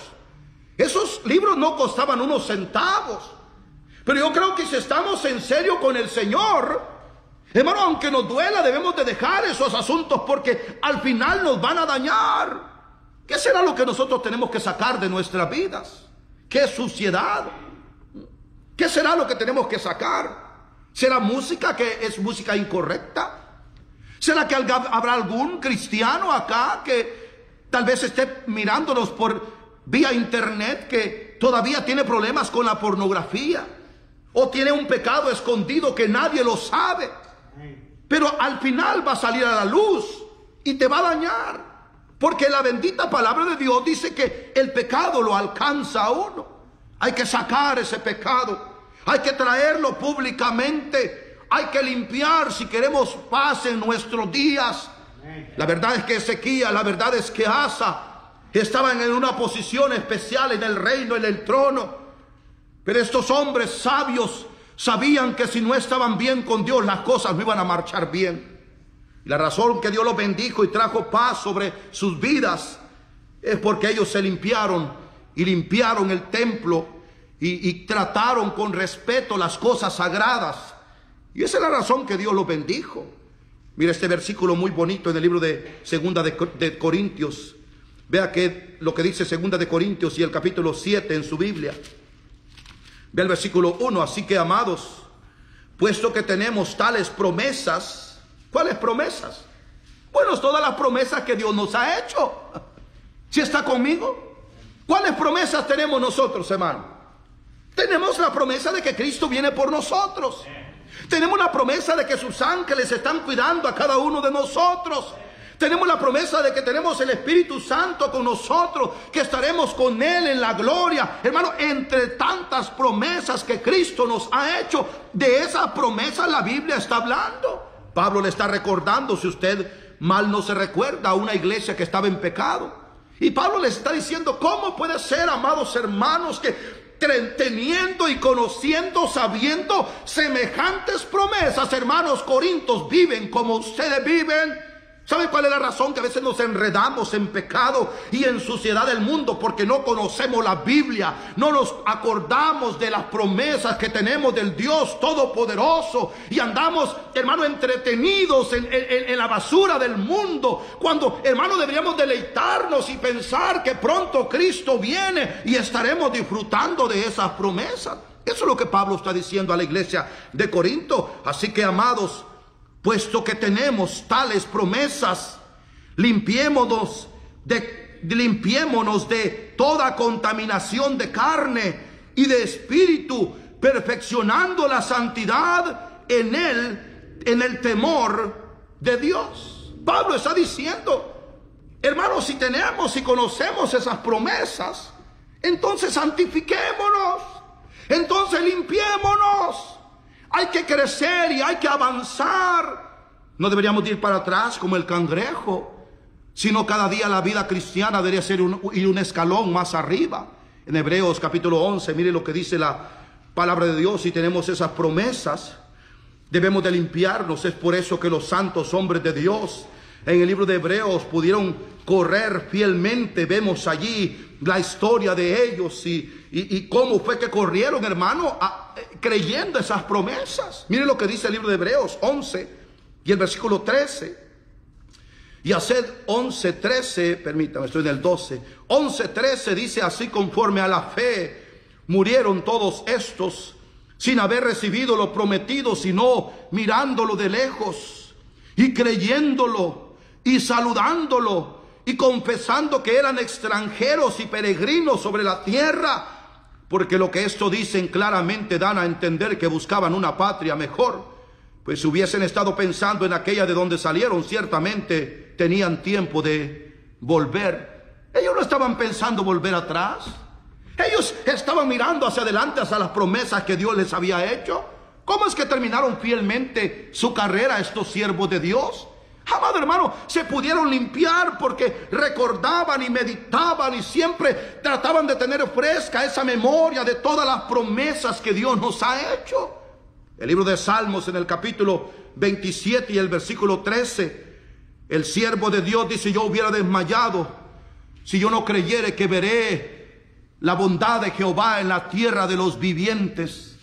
Esos libros no costaban unos centavos. Pero yo creo que si estamos en serio con el Señor, hermano, aunque nos duela, debemos de dejar esos asuntos, porque al final nos van a dañar. ¿Qué será lo que nosotros tenemos que sacar de nuestras vidas? ¿Qué suciedad? ¿Qué será lo que tenemos que sacar? ¿Será música que es música incorrecta? ¿Será que habrá algún cristiano acá que tal vez esté mirándonos por vía internet que todavía tiene problemas con la pornografía, o tiene un pecado escondido que nadie lo sabe, pero al final va a salir a la luz y te va a dañar, porque la bendita palabra de Dios dice que el pecado lo alcanza a uno? Hay que sacar ese pecado, hay que traerlo públicamente, hay que limpiar si queremos paz en nuestros días. La verdad es que Ezequías, la verdad es que Asa estaban en una posición especial en el reino, en el trono. Pero estos hombres sabios sabían que si no estaban bien con Dios, las cosas no iban a marchar bien. Y la razón que Dios los bendijo y trajo paz sobre sus vidas es porque ellos se limpiaron y limpiaron el templo y trataron con respeto las cosas sagradas. Y esa es la razón que Dios los bendijo. Mira este versículo muy bonito en el libro de Segunda de Corintios. Vea que lo que dice Segunda de Corintios y el capítulo 7 en su Biblia. Ve el versículo 1. Así que, amados, puesto que tenemos tales promesas. ¿Cuáles promesas? Bueno, todas las promesas que Dios nos ha hecho. ¿Sí está conmigo? ¿Cuáles promesas tenemos nosotros, hermano? Tenemos la promesa de que Cristo viene por nosotros. Tenemos la promesa de que sus ángeles están cuidando a cada uno de nosotros. Tenemos la promesa de que tenemos el Espíritu Santo con nosotros, que estaremos con Él en la gloria. Hermano, entre tantas promesas que Cristo nos ha hecho, de esas promesas la Biblia está hablando. Pablo le está recordando, si usted mal no se recuerda, a una iglesia que estaba en pecado. Y Pablo les está diciendo, ¿cómo puede ser, amados hermanos, que teniendo y conociendo, sabiendo semejantes promesas, hermanos corintios, viven como ustedes viven? ¿Saben cuál es la razón? Que a veces nos enredamos en pecado y en suciedad del mundo, porque no conocemos la Biblia, no nos acordamos de las promesas que tenemos del Dios Todopoderoso, y andamos, hermano, entretenidos en la basura del mundo, cuando, hermano, deberíamos deleitarnos y pensar que pronto Cristo viene y estaremos disfrutando de esas promesas. Eso es lo que Pablo está diciendo a la iglesia de Corinto. Así que, amados, puesto que tenemos tales promesas, limpiémonos de toda contaminación de carne y de espíritu, perfeccionando la santidad en el temor de Dios. Pablo está diciendo, hermanos, si tenemos y conocemos esas promesas, entonces santifiquémonos, entonces limpiémonos. Hay que crecer y hay que avanzar. No deberíamos ir para atrás como el cangrejo, sino cada día la vida cristiana debería ser ir un escalón más arriba. En Hebreos capítulo 11, mire lo que dice la palabra de Dios. Si tenemos esas promesas, debemos de limpiarnos. Es por eso que los santos hombres de Dios en el libro de Hebreos pudieron correr fielmente. Vemos allí la historia de ellos y cómo fue que corrieron, hermano, creyendo esas promesas. Mire lo que dice el libro de Hebreos 11 y el versículo 13. Y haced 11:13, permítame, estoy en el 12. 11:13 dice: así conforme a la fe murieron todos estos, sin haber recibido lo prometido, sino mirándolo de lejos y creyéndolo y saludándolo y confesando que eran extranjeros y peregrinos sobre la tierra, porque lo que esto dicen claramente dan a entender que buscaban una patria mejor. Pues si hubiesen estado pensando en aquella de donde salieron, ciertamente tenían tiempo de volver. Ellos no estaban pensando volver atrás. Ellos estaban mirando hacia adelante, hacia las promesas que Dios les había hecho. ¿Cómo es que terminaron fielmente su carrera estos siervos de Dios? Amado hermano, se pudieron limpiar porque recordaban y meditaban y siempre trataban de tener fresca esa memoria de todas las promesas que Dios nos ha hecho. El libro de Salmos en el capítulo 27 y el versículo 13, el siervo de Dios dice: yo hubiera desmayado si yo no creyere que veré la bondad de Jehová en la tierra de los vivientes.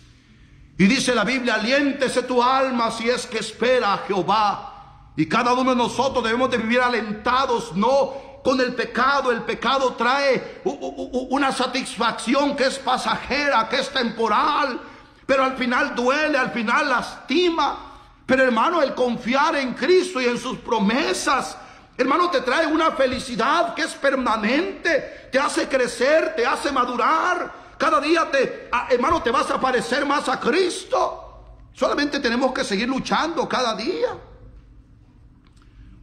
Y dice la Biblia: aliéntese tu alma si es que espera a Jehová. Y cada uno de nosotros debemos de vivir alentados, no con el pecado. El pecado trae una satisfacción que es pasajera, que es temporal, pero al final duele, al final lastima. Pero hermano, el confiar en Cristo y en sus promesas, hermano, te trae una felicidad que es permanente, te hace crecer, te hace madurar. Cada día hermano, te vas a parecer más a Cristo. Solamente tenemos que seguir luchando cada día.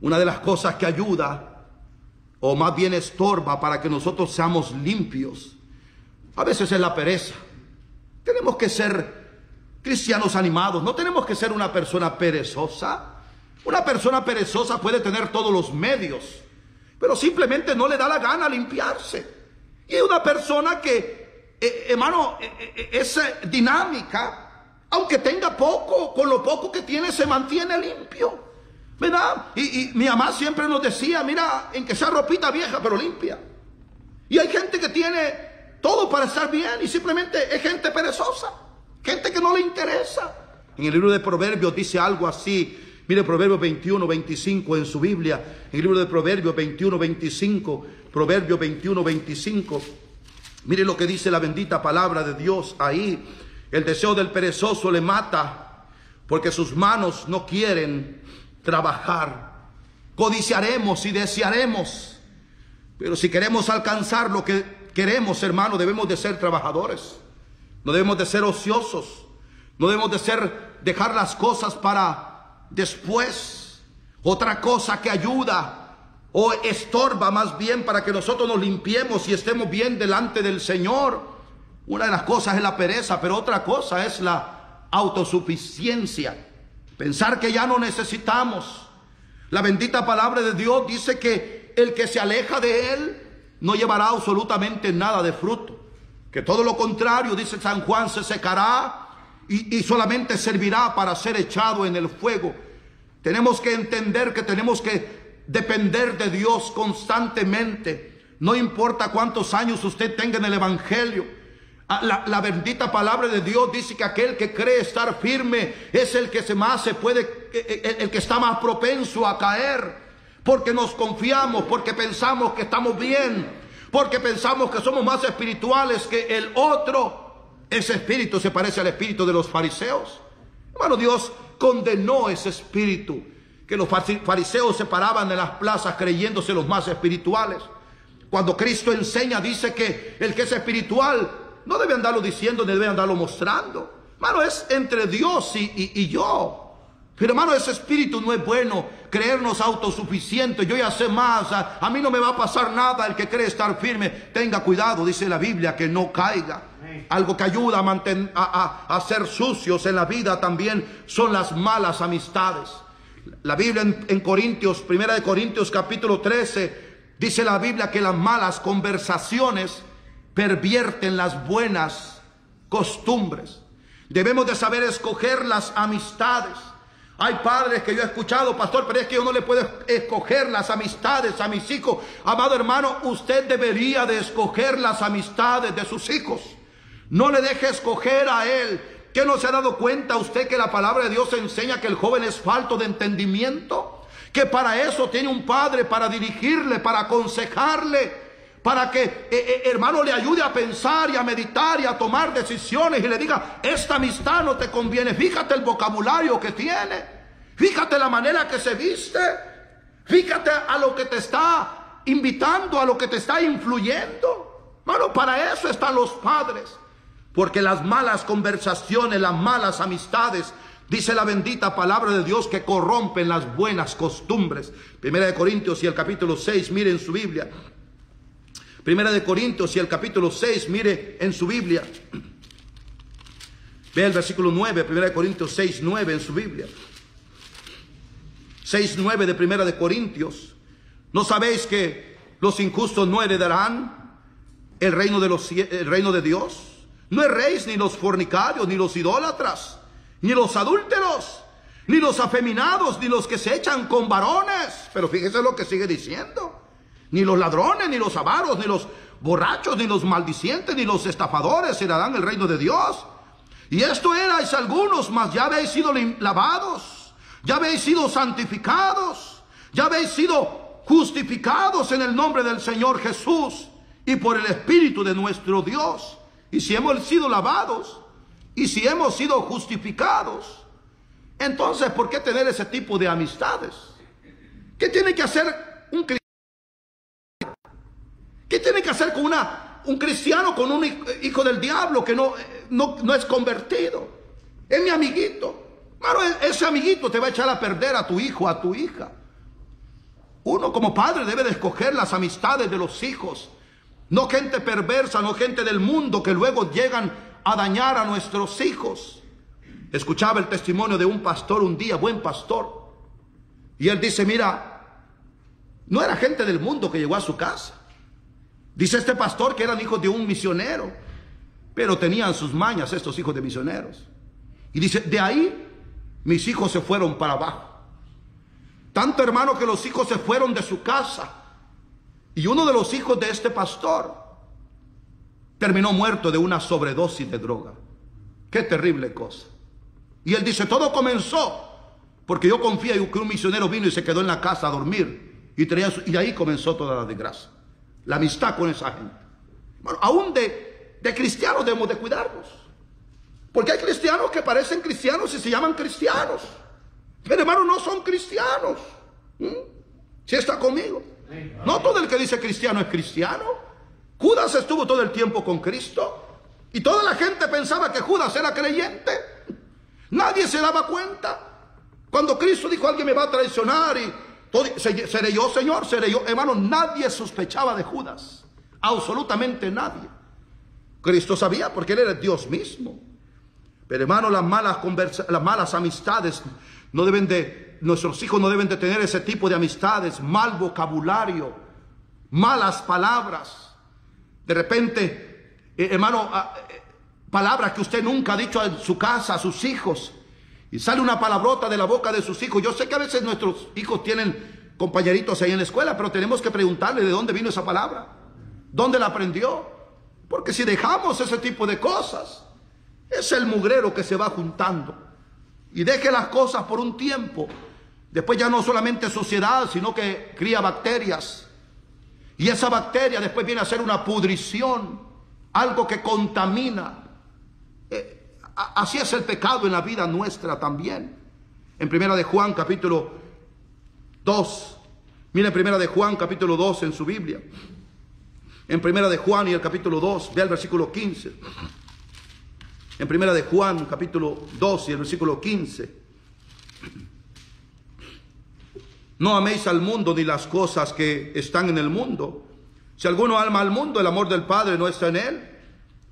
Una de las cosas que ayuda, o más bien estorba para que nosotros seamos limpios, a veces es la pereza. Tenemos que ser cristianos animados, no tenemos que ser una persona perezosa. Una persona perezosa puede tener todos los medios, pero simplemente no le da la gana limpiarse. Y hay una persona que, hermano, es dinámica, aunque tenga poco, con lo poco que tiene se mantiene limpio, ¿verdad? Y mi mamá siempre nos decía: mira, en que sea ropita vieja pero limpia. Y hay gente que tiene todo para estar bien y simplemente es gente perezosa, gente que no le interesa. En el libro de Proverbios dice algo así. Mire, Proverbios 21:25 en su Biblia. En el libro de Proverbios 21:25. Proverbios 21:25. Mire lo que dice la bendita palabra de Dios ahí. El deseo del perezoso le mata, porque sus manos no quieren trabajar. Codiciaremos y desearemos, pero si queremos alcanzar lo que queremos, hermano, debemos de ser trabajadores. No debemos de ser ociosos. No debemos de dejar las cosas para después. Otra cosa que ayuda o estorba más bien para que nosotros nos limpiemos y estemos bien delante del Señor. Una de las cosas es la pereza, pero otra cosa es la autosuficiencia. Pensar que ya no necesitamos. La bendita palabra de Dios dice que el que se aleja de Él no llevará absolutamente nada de fruto. Que todo lo contrario, dice San Juan, se secará y solamente servirá para ser echado en el fuego. Tenemos que entender que tenemos que depender de Dios constantemente. No importa cuántos años usted tenga en el Evangelio. La bendita palabra de Dios dice que aquel que cree estar firme es el que el que está más propenso a caer. Porque nos confiamos, porque pensamos que estamos bien, porque pensamos que somos más espirituales que el otro. Ese espíritu se parece al espíritu de los fariseos. Hermano, Dios condenó ese espíritu, que los fariseos se paraban en las plazas creyéndose los más espirituales. Cuando Cristo enseña, dice que el que es espiritual no debe andarlo diciendo, ni debe andarlo mostrando. Hermano, es entre Dios y yo. Pero hermano, ese espíritu no es bueno, creernos autosuficientes. Yo ya sé más, a mí no me va a pasar nada. El que cree estar firme, tenga cuidado, dice la Biblia, que no caiga. Algo que ayuda a ser sucios en la vida también son las malas amistades. La Biblia en Corintios, 1 de Corintios capítulo 13, dice la Biblia que las malas conversaciones pervierten las buenas costumbres. Debemos de saber escoger las amistades. Hay padres que yo he escuchado, pastor, pero es que yo no le puedo escoger las amistades a mis hijos. Amado hermano, usted debería de escoger las amistades de sus hijos. No le deje escoger a él. ¿Qué no se ha dado cuenta usted que la palabra de Dios enseña que el joven es falto de entendimiento? Que para eso tiene un padre, para dirigirle, para aconsejarle, para que, hermano, le ayude a pensar y a meditar y a tomar decisiones y le diga, esta amistad no te conviene. Fíjate el vocabulario que tiene, fíjate la manera que se viste, fíjate a lo que te está invitando, a lo que te está influyendo. Hermano, para eso están los padres. Porque las malas conversaciones, las malas amistades, dice la bendita palabra de Dios, que corrompen las buenas costumbres. 1 de Corintios y el capítulo 6, mire en su Biblia. 1 de Corintios y el capítulo 6, mire en su Biblia. Ve el versículo 9, 1 de Corintios 6, 9 en su Biblia. 6, 9 de 1 de Corintios. ¿No sabéis que los injustos no heredarán el reino de Dios? No erréis ni los fornicarios, ni los idólatras, ni los adúlteros, ni los afeminados, ni los que se echan con varones. Pero fíjese lo que sigue diciendo. Ni los ladrones, ni los avaros, ni los borrachos, ni los maldicientes, ni los estafadores heredarán el reino de Dios. Y esto erais algunos, mas ya habéis sido lavados, ya habéis sido santificados, ya habéis sido justificados en el nombre del Señor Jesús y por el Espíritu de nuestro Dios. Y si hemos sido lavados, y si hemos sido justificados, entonces ¿por qué tener ese tipo de amistades? ¿Qué tiene que hacer un cristiano? ¿Qué tiene que hacer con un cristiano, con un hijo del diablo que no es convertido? Es mi amiguito. Bueno, ese amiguito te va a echar a perder a tu hijo, a tu hija. Uno como padre debe de escoger las amistades de los hijos. No gente perversa, no gente del mundo que luego llegan a dañar a nuestros hijos. Escuchaba el testimonio de un pastor un día, buen pastor. Y él dice, mira, no era gente del mundo que llegó a su casa. Dice este pastor que eran hijos de un misionero, pero tenían sus mañas estos hijos de misioneros. Y dice, de ahí mis hijos se fueron para abajo. Tanto hermano que los hijos se fueron de su casa. Y uno de los hijos de este pastor terminó muerto de una sobredosis de droga. Qué terrible cosa. Y él dice, todo comenzó porque yo confío en que un misionero vino y se quedó en la casa a dormir. Y ahí comenzó toda la desgracia. La amistad con esa gente. Bueno, aún de cristianos debemos de cuidarnos. Porque hay cristianos que parecen cristianos y se llaman cristianos. Pero hermano, no son cristianos. ¿Sí está conmigo? No todo el que dice cristiano es cristiano. Judas estuvo todo el tiempo con Cristo y toda la gente pensaba que Judas era creyente. Nadie se daba cuenta. Cuando Cristo dijo, alguien me va a traicionar ¿Seré yo, Señor? ¿Seré yo? Hermano, nadie sospechaba de Judas. Absolutamente nadie. Cristo sabía porque Él era Dios mismo. Pero hermano, las malas amistades no deben de, nuestros hijos no deben de tener ese tipo de amistades, mal vocabulario, malas palabras. De repente, hermano, palabras que usted nunca ha dicho en su casa a sus hijos. Y sale una palabrota de la boca de sus hijos. Yo sé que a veces nuestros hijos tienen compañeritos ahí en la escuela, pero tenemos que preguntarle de dónde vino esa palabra. ¿Dónde la aprendió? Porque si dejamos ese tipo de cosas, es el mugrero que se va juntando. Y deje las cosas por un tiempo. Después ya no solamente suciedad, sino que cría bacterias. Y esa bacteria después viene a ser una pudrición, algo que contamina. Así es el pecado en la vida nuestra también. En Primera de Juan capítulo 2. Mire Primera de Juan capítulo 2 en su Biblia. En Primera de Juan y el capítulo 2, vea el versículo 15. En Primera de Juan capítulo 2 y el versículo 15. No améis al mundo ni las cosas que están en el mundo. Si alguno ama al mundo, el amor del Padre no está en él.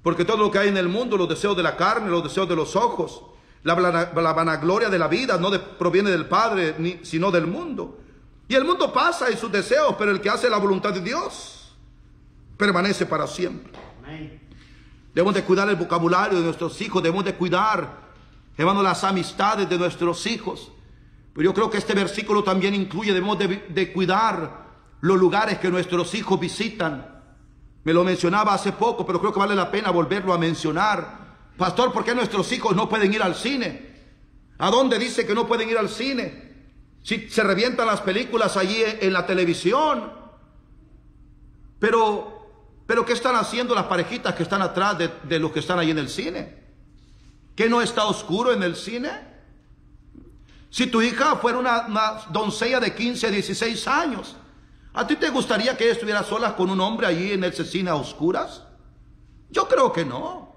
Porque todo lo que hay en el mundo, los deseos de la carne, los deseos de los ojos, la vanagloria de la vida, no proviene del Padre, sino del mundo. Y el mundo pasa y sus deseos, pero el que hace la voluntad de Dios permanece para siempre. Debemos de cuidar el vocabulario de nuestros hijos, debemos de cuidar, hermano, las amistades de nuestros hijos. Pero yo creo que este versículo también incluye, debemos de cuidar los lugares que nuestros hijos visitan. Me lo mencionaba hace poco, pero creo que vale la pena volverlo a mencionar. Pastor, ¿por qué nuestros hijos no pueden ir al cine? ¿A dónde dice que no pueden ir al cine? Si se revientan las películas allí en la televisión. Pero ¿qué están haciendo las parejitas que están atrás de los que están ahí en el cine? ¿Qué no está oscuro en el cine? Si tu hija fuera una doncella de 15, 16 años, ¿a ti te gustaría que ella estuviera sola con un hombre allí en ese cine a oscuras? Yo creo que no.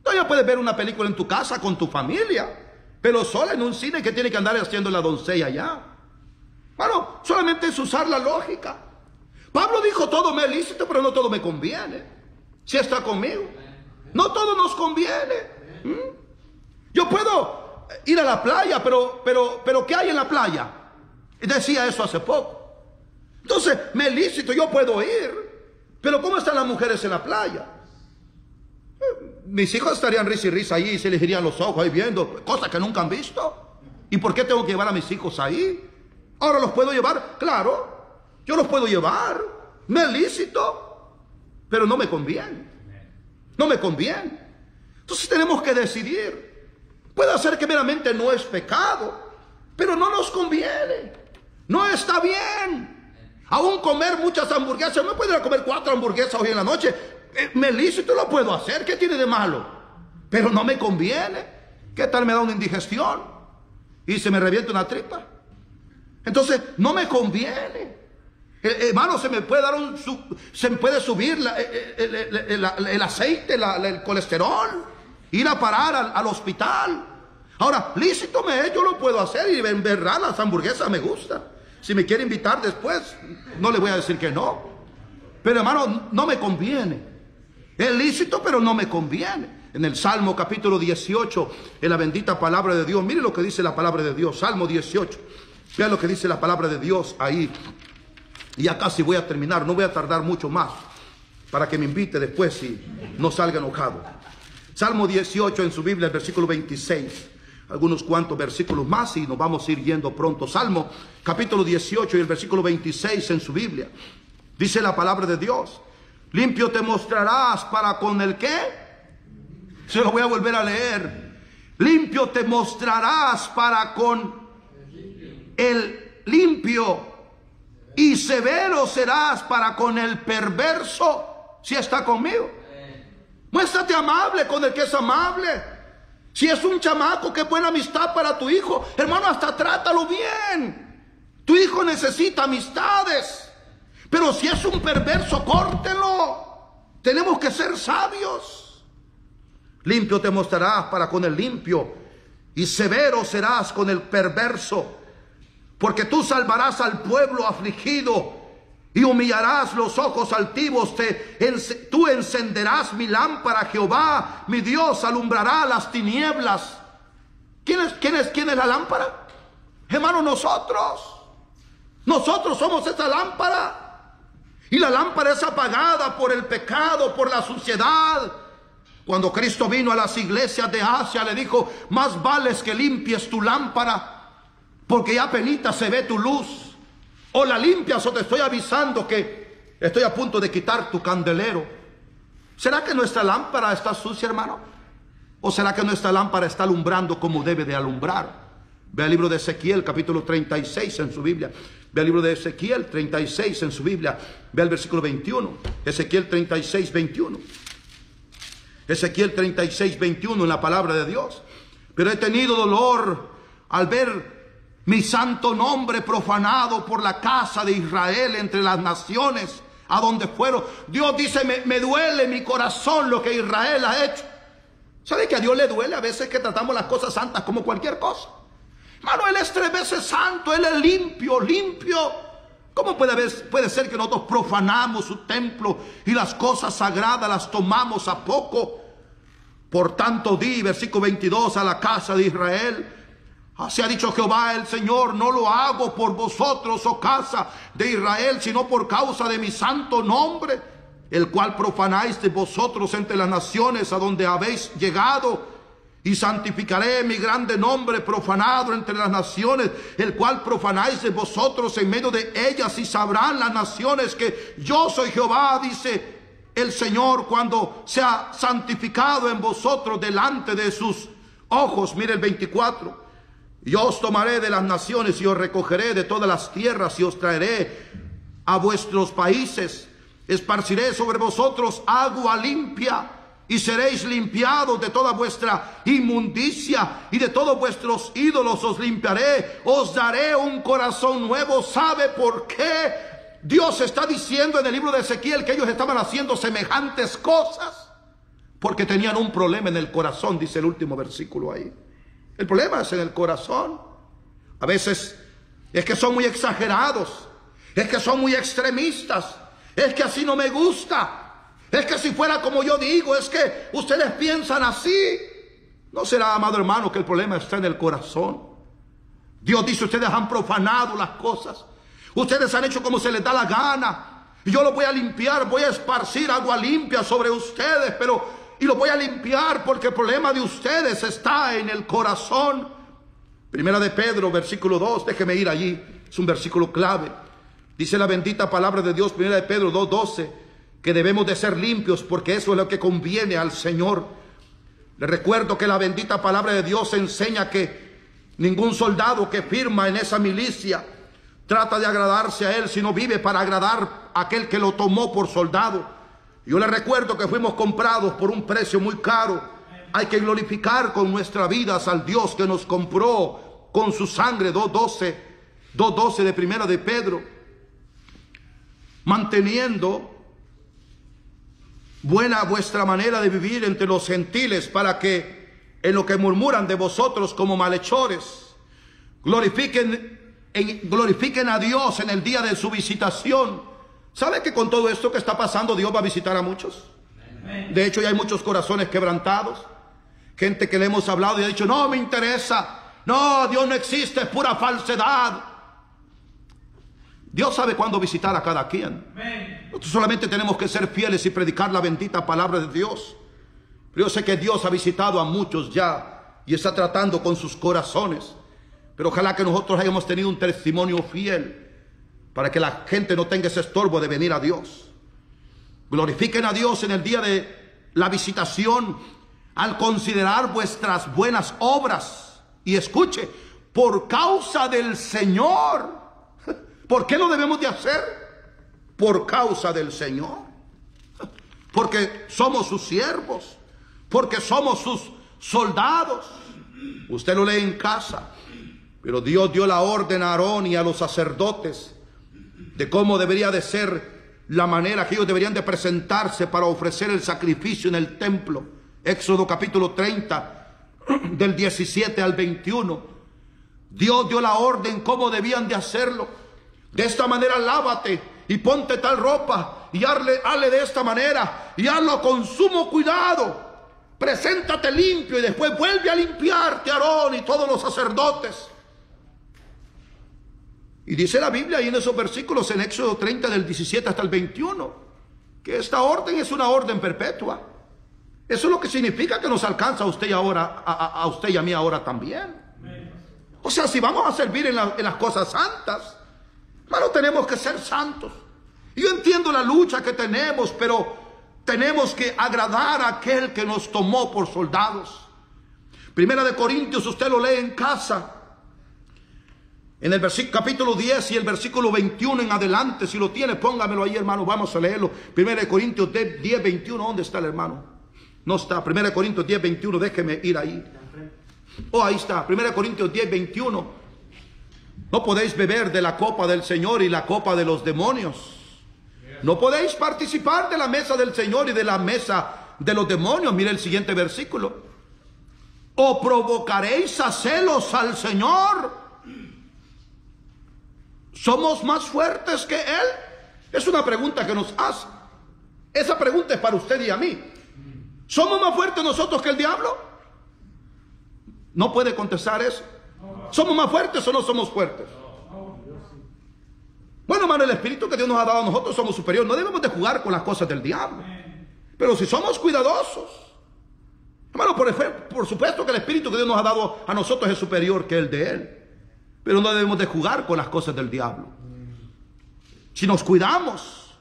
Todavía puedes ver una película en tu casa con tu familia, pero sola en un cine que tiene que andar haciendo la doncella allá. Bueno, solamente es usar la lógica. Pablo dijo, todo me es lícito, pero no todo me conviene. Si está conmigo. No todo nos conviene. Yo puedo ir a la playa, pero ¿qué hay en la playa? Decía eso hace poco. Entonces, me es lícito, yo puedo ir. Pero ¿cómo están las mujeres en la playa? Mis hijos estarían risa y risa ahí y se les irían los ojos ahí viendo cosas que nunca han visto. ¿Y por qué tengo que llevar a mis hijos ahí? Ahora los puedo llevar, claro. Yo los puedo llevar, me es lícito, pero no me conviene. No me conviene. Entonces tenemos que decidir. Puede ser que meramente no es pecado, pero no nos conviene. No está bien. Aún comer muchas hamburguesas, no puedo ir a comer 4 hamburguesas hoy en la noche. Me es lícito, lo puedo hacer, ¿qué tiene de malo? Pero no me conviene. ¿Qué tal me da una indigestión? Y se me revienta una tripa. Entonces, no me conviene. Hermano, se me puede subir el aceite, el colesterol, ir a parar al hospital. Ahora, lícito me es, yo lo puedo hacer y en verdad las hamburguesas me gustan. Si me quiere invitar después, no le voy a decir que no. Pero hermano, no me conviene. Es lícito, pero no me conviene. En el Salmo capítulo 18, en la bendita palabra de Dios, mire lo que dice la palabra de Dios, Salmo 18. Vean lo que dice la palabra de Dios ahí. Y ya casi voy a terminar, no voy a tardar mucho más para que me invite después si no salga enojado. Salmo 18 en su Biblia, el versículo 26. Algunos cuantos versículos más y nos vamos a ir yendo pronto. Salmo capítulo 18 y el versículo 26 en su Biblia. Dice la palabra de Dios. Limpio te mostrarás para con el ¿qué? Se lo voy a volver a leer. Limpio te mostrarás para con el limpio. Y severo serás para con el perverso, si está conmigo. Muéstrate amable con el que es amable. Si es un chamaco, qué buena amistad para tu hijo. Hermano, hasta trátalo bien. Tu hijo necesita amistades. Pero si es un perverso, córtelo. Tenemos que ser sabios. Limpio te mostrarás para con el limpio, y severo serás con el perverso. porque tú salvarás al pueblo afligido y humillarás los ojos altivos. Tú encenderás mi lámpara, Jehová, mi Dios, alumbrará las tinieblas. ¿Quién es la lámpara? Hermano, nosotros somos esa lámpara. Y la lámpara es apagada por el pecado, por la suciedad. Cuando Cristo vino a las iglesias de Asia, le dijo: más vales que limpies tu lámpara, porque ya apenita se ve tu luz. O la limpias, o te estoy avisando que estoy a punto de quitar tu candelero. ¿Será que nuestra lámpara está sucia, hermano? ¿O será que nuestra lámpara está alumbrando como debe de alumbrar? Ve al libro de Ezequiel, capítulo 36 en su Biblia. Ve al libro de Ezequiel 36 en su Biblia. Ve al versículo 21. Ezequiel 36, 21. Ezequiel 36, 21 en la palabra de Dios. Pero he tenido dolor al ver mi santo nombre profanado por la casa de Israel entre las naciones a donde fueron. Dios dice: me duele mi corazón lo que Israel ha hecho. ¿Sabe que a Dios le duele a veces que tratamos las cosas santas como cualquier cosa? Hermano, Él es 3 veces santo, Él es limpio. ¿Cómo puede ser que nosotros profanamos su templo y las cosas sagradas las tomamos a poco? Por tanto di, versículo 22, a la casa de Israel: así ha dicho Jehová el Señor, no lo hago por vosotros, oh casa de Israel, sino por causa de mi santo nombre, el cual profanáis de vosotros entre las naciones a donde habéis llegado. Y santificaré mi grande nombre profanado entre las naciones, el cual profanáis de vosotros en medio de ellas, y sabrán las naciones que yo soy Jehová, dice el Señor, cuando sea santificado en vosotros delante de sus ojos. Mire el 24. Yo os tomaré de las naciones y os recogeré de todas las tierras y os traeré a vuestros países. Esparciré sobre vosotros agua limpia y seréis limpiados de toda vuestra inmundicia, y de todos vuestros ídolos os limpiaré. Os daré un corazón nuevo. ¿Sabe por qué Dios está diciendo en el libro de Ezequiel que ellos estaban haciendo semejantes cosas? Porque tenían un problema en el corazón, dice el último versículo ahí. El problema es en el corazón. A veces es que son muy exagerados, es que son muy extremistas, es que así no me gusta, es que si fuera como yo digo, es que ustedes piensan así. ¿No será, amado hermano, que el problema está en el corazón? Dios dice: ustedes han profanado las cosas, ustedes han hecho como se les da la gana, y yo lo voy a limpiar, voy a esparcir agua limpia sobre ustedes, y lo voy a limpiar porque el problema de ustedes está en el corazón. Primera de Pedro, versículo 2, déjeme ir allí, es un versículo clave. Dice la bendita palabra de Dios, primera de Pedro 2:12, que debemos de ser limpios porque eso es lo que conviene al Señor. Les recuerdo que la bendita palabra de Dios enseña que ningún soldado que firma en esa milicia trata de agradarse a él, sino vive para agradar a aquel que lo tomó por soldado. Yo les recuerdo que fuimos comprados por un precio muy caro. Hay que glorificar con nuestras vidas al Dios que nos compró con su sangre. 2:12 de primera de Pedro. Manteniendo buena vuestra manera de vivir entre los gentiles, para que en lo que murmuran de vosotros como malhechores, glorifiquen a Dios en el día de su visitación. ¿Sabe que con todo esto que está pasando Dios va a visitar a muchos? De hecho, ya hay muchos corazones quebrantados, gente que le hemos hablado y ha dicho: no me interesa, no, Dios no existe, es pura falsedad. Dios sabe cuándo visitar a cada quien. Nosotros solamente tenemos que ser fieles y predicar la bendita palabra de Dios. Pero yo sé que Dios ha visitado a muchos ya y está tratando con sus corazones. Pero ojalá que nosotros hayamos tenido un testimonio fiel para que la gente no tenga ese estorbo de venir a Dios. Glorifiquen a Dios en el día de la visitación al considerar vuestras buenas obras. Y escuche, por causa del Señor. ¿Por qué lo debemos de hacer? Por causa del Señor. Porque somos sus siervos, porque somos sus soldados. Usted lo lee en casa. Pero Dios dio la orden a Aarón y a los sacerdotes de cómo debería de ser la manera que ellos deberían de presentarse para ofrecer el sacrificio en el templo. Éxodo capítulo 30, del 17 al 21. Dios dio la orden cómo debían de hacerlo. De esta manera lávate y ponte tal ropa y hazle de esta manera y hazlo con sumo cuidado. Preséntate limpio y después vuelve a limpiarte Aarón y todos los sacerdotes. Y dice la Biblia ahí en esos versículos, en Éxodo 30 del 17 hasta el 21, que esta orden es una orden perpetua. Eso es lo que significa que nos alcanza a usted y ahora, a usted y a mí ahora también. O sea, si vamos a servir en las cosas santas, hermano, tenemos que ser santos. Yo entiendo la lucha que tenemos, pero tenemos que agradar a aquel que nos tomó por soldados. Primera de Corintios, usted lo lee en casa. En el capítulo 10 y el versículo 21 en adelante, si lo tiene, póngamelo ahí, hermano, vamos a leerlo. Primera de Corintios 10, 21, ¿dónde está el hermano? No está. Primera de Corintios 10, 21, déjeme ir ahí. Oh, ahí está. Primera de Corintios 10, 21. No podéis beber de la copa del Señor y la copa de los demonios. No podéis participar de la mesa del Señor y de la mesa de los demonios. Mire el siguiente versículo. ¿O provocaréis a celos al Señor? ¿Somos más fuertes que Él? Es una pregunta que nos hace. Esa pregunta es para usted y a mí. ¿Somos más fuertes nosotros que el diablo? No puede contestar eso. ¿Somos más fuertes o no somos fuertes? Bueno, hermano, el espíritu que Dios nos ha dado a nosotros somos superiores. No debemos de jugar con las cosas del diablo. Pero si somos cuidadosos, hermano, por supuesto que el espíritu que Dios nos ha dado a nosotros es superior que el de Él. Pero no debemos de jugar con las cosas del diablo. Si nos cuidamos,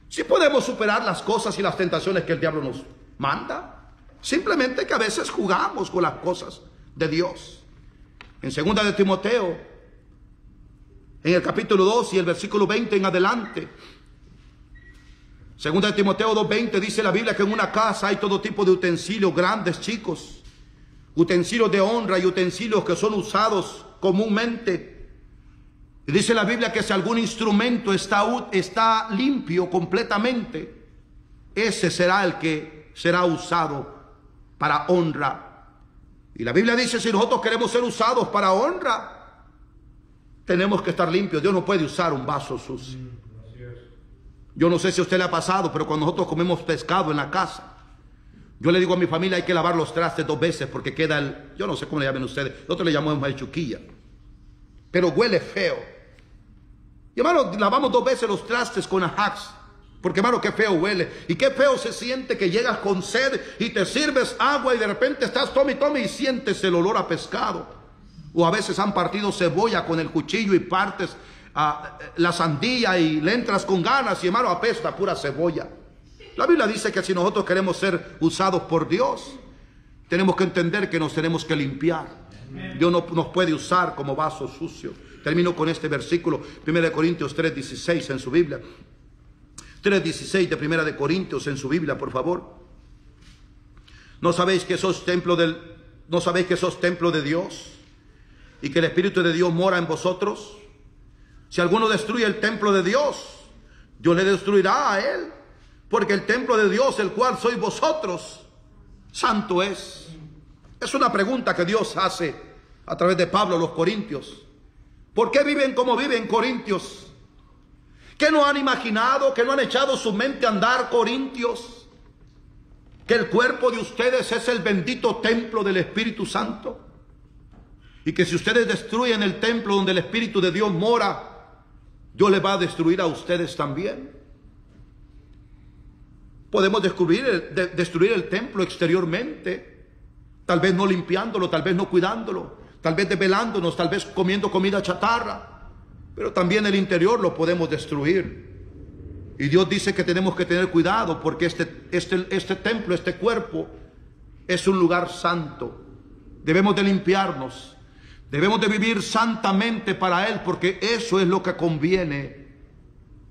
sí podemos superar las cosas y las tentaciones que el diablo nos manda. Simplemente que a veces jugamos con las cosas de Dios. En 2 de Timoteo, en el capítulo 2 y el versículo 20 en adelante, 2 de Timoteo 2:20 dice la Biblia que en una casa hay todo tipo de utensilios, grandes, chicos, utensilios de honra y utensilios que son usados comúnmente. Y dice la Biblia que si algún instrumento está limpio completamente, ese será el que será usado para honra. Y la Biblia dice, si nosotros queremos ser usados para honra, tenemos que estar limpios. Dios no puede usar un vaso sucio. Yo no sé si a usted le ha pasado, pero cuando nosotros comemos pescado en la casa, yo le digo a mi familia, hay que lavar los trastes 2 veces porque queda yo no sé cómo le llaman ustedes, nosotros le llamamos el chuquilla, pero huele feo. Y hermano, lavamos 2 veces los trastes con ajax, porque hermano, qué feo huele. Y qué feo se siente que llegas con sed y te sirves agua y de repente estás tome y sientes el olor a pescado. O a veces han partido cebolla con el cuchillo y partes la sandía y le entras con ganas y hermano, apesta pura cebolla. La Biblia dice que si nosotros queremos ser usados por Dios, tenemos que entender que nos tenemos que limpiar. Dios no nos puede usar como vaso sucio. Termino con este versículo, 1 Corintios 3:16 en su Biblia. 3:16 de 1 Corintios en su Biblia, por favor. ¿No sabéis que sos templo de Dios y que el Espíritu de Dios mora en vosotros? Si alguno destruye el templo de Dios, Dios le destruirá a él. Porque el templo de Dios, el cual sois vosotros, santo es. Es una pregunta que Dios hace a través de Pablo a los corintios. ¿Por qué viven como viven, corintios? ¿Qué no han imaginado? ¿Que no han echado su mente a andar, corintios? Que el cuerpo de ustedes es el bendito templo del Espíritu Santo. Y que si ustedes destruyen el templo donde el Espíritu de Dios mora, Dios les va a destruir a ustedes también. Podemos destruir el templo exteriormente, tal vez no limpiándolo, tal vez no cuidándolo, tal vez desvelándonos, tal vez comiendo comida chatarra, pero también el interior lo podemos destruir. Y Dios dice que tenemos que tener cuidado porque este templo, este cuerpo, es un lugar santo. Debemos de limpiarnos, debemos de vivir santamente para Él, porque eso es lo que conviene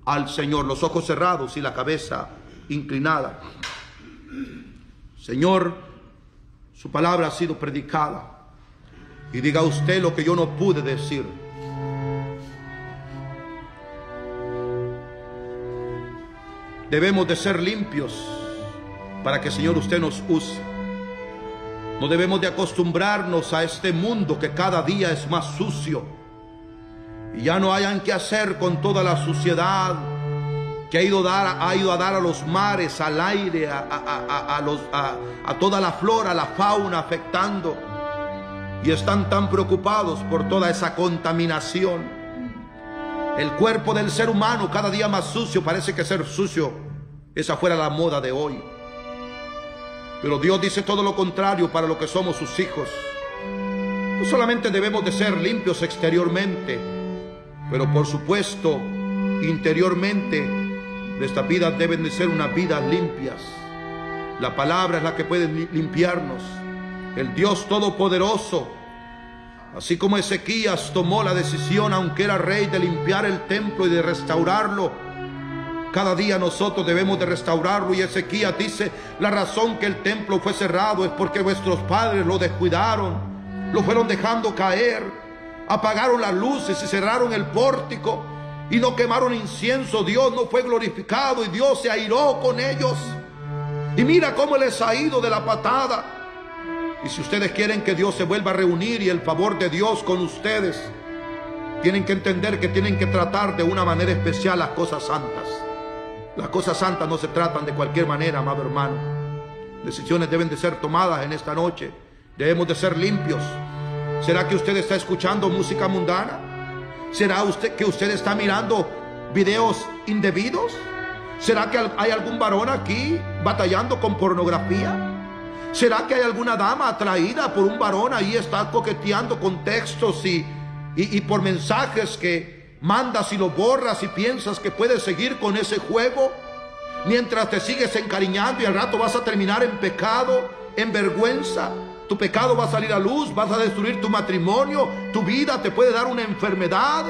al Señor. Los ojos cerrados y la cabeza inclinada. Señor, su palabra ha sido predicada y diga usted lo que yo no pude decir. Debemos de ser limpios para que, Señor, usted nos use. No debemos de acostumbrarnos a este mundo que cada día es más sucio. Y ya no hayan que hacer con toda la suciedad que ha ido a dar a los mares, al aire, a toda la flora, a la fauna, afectando. Y están tan preocupados por toda esa contaminación. El cuerpo del ser humano cada día más sucio. Parece que ser sucio, esa fuera la moda de hoy. Pero Dios dice todo lo contrario para lo que somos sus hijos. No solamente debemos de ser limpios exteriormente, pero por supuesto, interiormente, nuestras vidas deben de ser unas vidas limpias. La palabra es la que puede limpiarnos. El Dios Todopoderoso, así como Ezequías tomó la decisión, aunque era rey, de limpiar el templo y de restaurarlo, cada día nosotros debemos de restaurarlo. Y Ezequías dice: la razón que el templo fue cerrado es porque vuestros padres lo descuidaron, lo fueron dejando caer, apagaron las luces y cerraron el pórtico y no quemaron incienso. Dios no fue glorificado y Dios se airó con ellos. Y mira cómo les ha ido de la patada. Y si ustedes quieren que Dios se vuelva a reunir y el favor de Dios con ustedes, tienen que entender que tienen que tratar de una manera especial las cosas santas. Las cosas santas no se tratan de cualquier manera, amado hermano. Decisiones deben de ser tomadas en esta noche. Debemos de ser limpios. ¿Será que usted está escuchando música mundana? ¿Será que usted está mirando videos indebidos? ¿Será que hay algún varón aquí batallando con pornografía? ¿Será que hay alguna dama atraída por un varón ahí, está coqueteando con textos y por mensajes que mandas y lo borras y piensas que puedes seguir con ese juego mientras te sigues encariñando y al rato vas a terminar en pecado, en vergüenza? Tu pecado va a salir a luz, vas a destruir tu matrimonio, tu vida, te puede dar una enfermedad,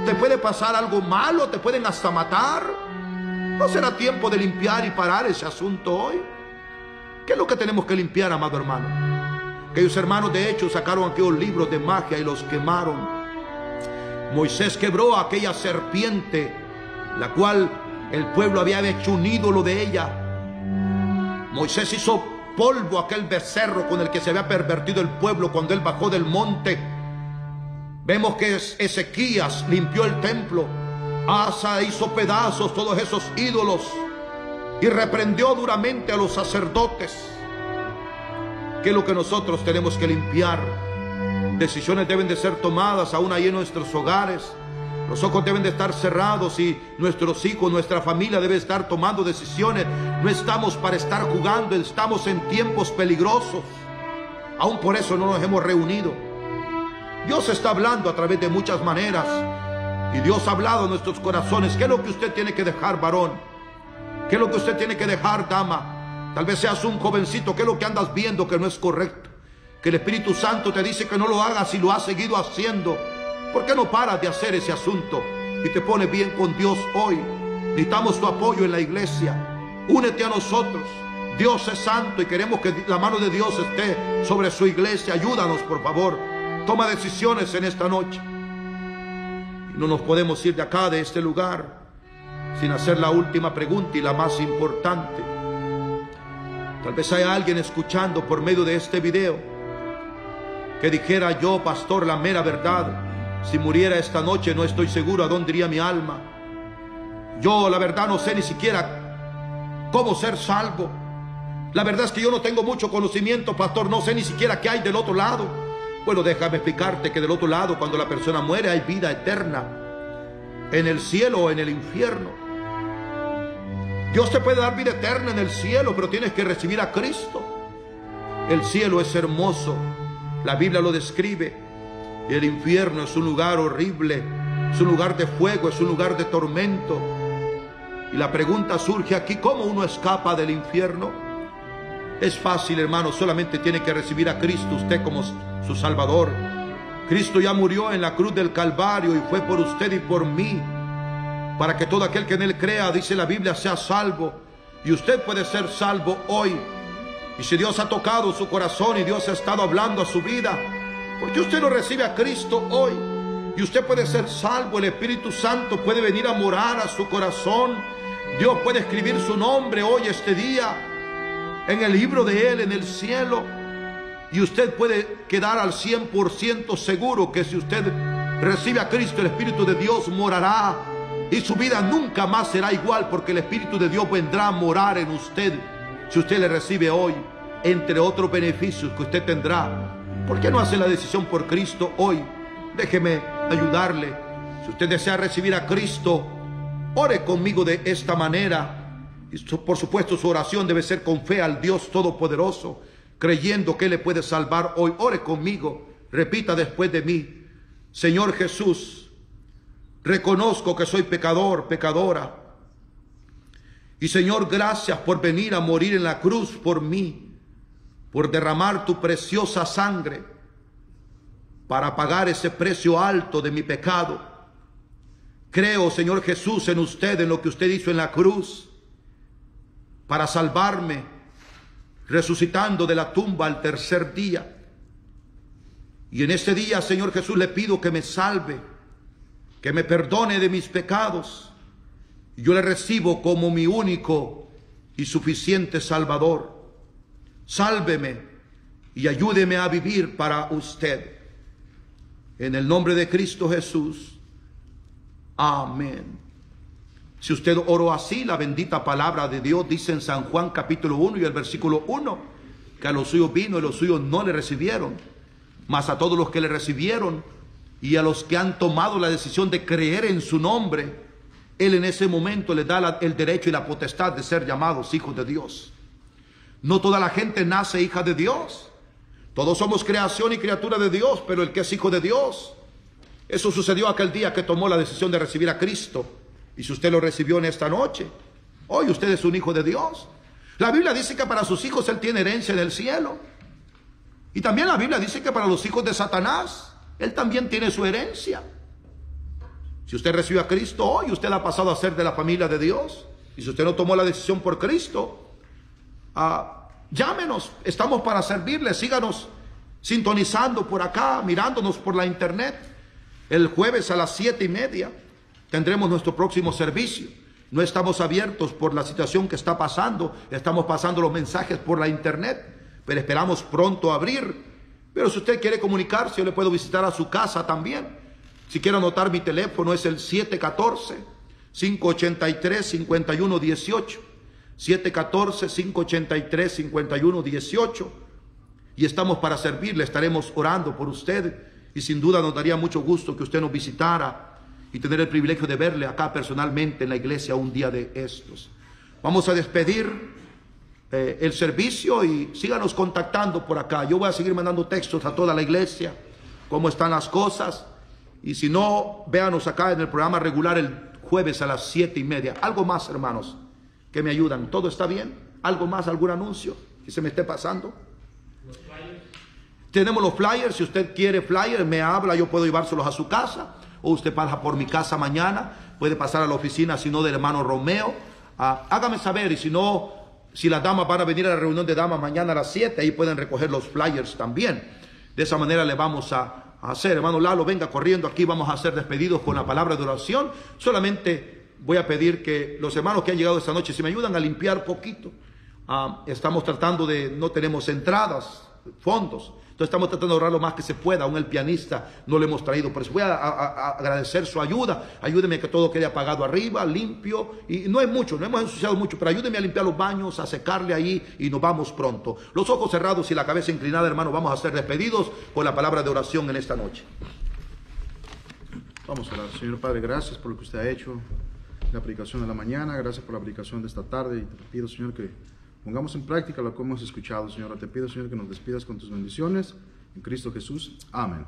te puede pasar algo malo, te pueden hasta matar. ¿No será tiempo de limpiar y parar ese asunto hoy? ¿Qué es lo que tenemos que limpiar, amado hermano? Aquellos hermanos de hecho sacaron aquellos libros de magia y los quemaron. Moisés quebró aquella serpiente, la cual el pueblo había hecho un ídolo de ella. Moisés hizo polvo aquel becerro con el que se había pervertido el pueblo cuando él bajó del monte. Vemos que Ezequías limpió el templo. Asa hizo pedazos todos esos ídolos y reprendió duramente a los sacerdotes. ¿Qué es lo que nosotros tenemos que limpiar? Decisiones deben de ser tomadas aún ahí en nuestros hogares. Los ojos deben de estar cerrados y nuestros hijos, nuestra familia debe estar tomando decisiones. No estamos para estar jugando, estamos en tiempos peligrosos. Aún por eso no nos hemos reunido. Dios está hablando a través de muchas maneras y Dios ha hablado a nuestros corazones. ¿Qué es lo que usted tiene que dejar, varón? ¿Qué es lo que usted tiene que dejar, dama? Tal vez seas un jovencito. ¿Qué es lo que andas viendo que no es correcto? Que el Espíritu Santo te dice que no lo hagas y lo has seguido haciendo. ¿Por qué no paras de hacer ese asunto y te pones bien con Dios hoy? Necesitamos tu apoyo en la iglesia. Únete a nosotros. Dios es santo y queremos que la mano de Dios esté sobre su iglesia. Ayúdanos, por favor. Toma decisiones en esta noche. Y no nos podemos ir de acá, de este lugar, sin hacer la última pregunta y la más importante. Tal vez haya alguien escuchando por medio de este video que dijera: yo, pastor, la mera verdad, si muriera esta noche no estoy seguro a dónde iría mi alma. Yo, la verdad, no sé ni siquiera cómo ser salvo. La verdad es que yo no tengo mucho conocimiento, pastor, no sé ni siquiera qué hay del otro lado. Bueno, déjame explicarte que del otro lado, cuando la persona muere, hay vida eterna, en el cielo o en el infierno. Dios te puede dar vida eterna en el cielo, pero tienes que recibir a Cristo. El cielo es hermoso, la Biblia lo describe. El infierno es un lugar horrible, es un lugar de fuego, es un lugar de tormento. Y la pregunta surge aquí: ¿cómo uno escapa del infierno? Es fácil, hermano, solamente tiene que recibir a Cristo usted como su Salvador. Cristo ya murió en la cruz del Calvario y fue por usted y por mí, para que todo aquel que en Él crea, dice la Biblia, sea salvo. Y usted puede ser salvo hoy. Y si Dios ha tocado su corazón y Dios ha estado hablando a su vida, porque usted no recibe a Cristo hoy y usted puede ser salvo, el Espíritu Santo puede venir a morar a su corazón. Dios puede escribir su nombre hoy, este día, en el libro de Él, en el cielo. Y usted puede quedar al 100% seguro que si usted recibe a Cristo, el Espíritu de Dios morará y su vida nunca más será igual, porque el Espíritu de Dios vendrá a morar en usted si usted le recibe hoy, entre otros beneficios que usted tendrá. ¿Por qué no hace la decisión por Cristo hoy? Déjeme ayudarle. Si usted desea recibir a Cristo, ore conmigo de esta manera. Y por supuesto su oración debe ser con fe al Dios Todopoderoso, creyendo que Él le puede salvar hoy. Ore conmigo, repita después de mí: Señor Jesús, reconozco que soy pecador, pecadora. Y Señor, gracias por venir a morir en la cruz por mí, por derramar tu preciosa sangre para pagar ese precio alto de mi pecado. Creo, Señor Jesús, en usted, en lo que usted hizo en la cruz para salvarme, resucitando de la tumba al tercer día. Y en este día, Señor Jesús, le pido que me salve, que me perdone de mis pecados. Yo le recibo como mi único y suficiente Salvador. Sálveme y ayúdeme a vivir para usted. En el nombre de Cristo Jesús. Amén. Si usted oró así, la bendita palabra de Dios dice en San Juan capítulo 1 y el versículo 1, que a los suyos vino y los suyos no le recibieron. Mas a todos los que le recibieron y a los que han tomado la decisión de creer en su nombre, Él en ese momento les da el derecho y la potestad de ser llamados hijos de Dios. No toda la gente nace hija de Dios. Todos somos creación y criatura de Dios, pero el que es hijo de Dios, eso sucedió aquel día que tomó la decisión de recibir a Cristo. Y si usted lo recibió en esta noche, hoy usted es un hijo de Dios. La Biblia dice que para sus hijos Él tiene herencia en el cielo. Y también la Biblia dice que para los hijos de Satanás, Él también tiene su herencia. Si usted recibió a Cristo hoy, usted ha pasado a ser de la familia de Dios. Y si usted no tomó la decisión por Cristo, llámenos, estamos para servirle. Síganos sintonizando por acá, mirándonos por la internet. El jueves a las 7:30 tendremos nuestro próximo servicio. No estamos abiertos por la situación que está pasando. Estamos pasando los mensajes por la internet, pero esperamos pronto abrir. Pero si usted quiere comunicarse, yo le puedo visitar a su casa también. Si quiere anotar mi teléfono, es el 714-583-5118. 714-583-5118. Y estamos para servirle, estaremos orando por usted. Y sin duda nos daría mucho gusto que usted nos visitara y tener el privilegio de verle acá personalmente en la iglesia un día de estos. Vamos a despedir el servicio y síganos contactando por acá. Yo voy a seguir mandando textos a toda la iglesia, cómo están las cosas. Y si no, véanos acá en el programa regular el jueves a las 7:30. Algo más, hermanos, que me ayudan. ¿Todo está bien? ¿Algo más? ¿Algún anuncio que se me esté pasando? Los flyers. Tenemos los flyers. Si usted quiere flyers, me habla. Yo puedo llevárselos a su casa. O usted pasa por mi casa mañana. Puede pasar a la oficina, si no, del hermano Romeo. Hágame saber. Y si no, si las damas van a venir a la reunión de damas mañana a las 7, ahí pueden recoger los flyers también. De esa manera le vamos a hacer. Hermano Lalo, venga corriendo aquí. Vamos a hacer despedidos con la palabra de oración. Solamente voy a pedir que los hermanos que han llegado esta noche, si me ayudan a limpiar poquito. Estamos tratando de, no tenemos entradas, fondos. Entonces estamos tratando de ahorrar lo más que se pueda. Aún el pianista no lo hemos traído. Por eso voy a agradecer su ayuda. Ayúdeme a que todo quede apagado arriba, limpio. Y no es mucho, no hemos ensuciado mucho, pero ayúdeme a limpiar los baños, a secarle ahí y nos vamos pronto. Los ojos cerrados y la cabeza inclinada, hermano, vamos a ser despedidos con la palabra de oración en esta noche. Vamos a orar. Señor Padre, gracias por lo que usted ha hecho. La aplicación de la mañana, gracias por la aplicación de esta tarde. Y te pido, Señor, que pongamos en práctica lo que hemos escuchado, Señor. Te pido, Señor, que nos despidas con tus bendiciones. En Cristo Jesús. Amén.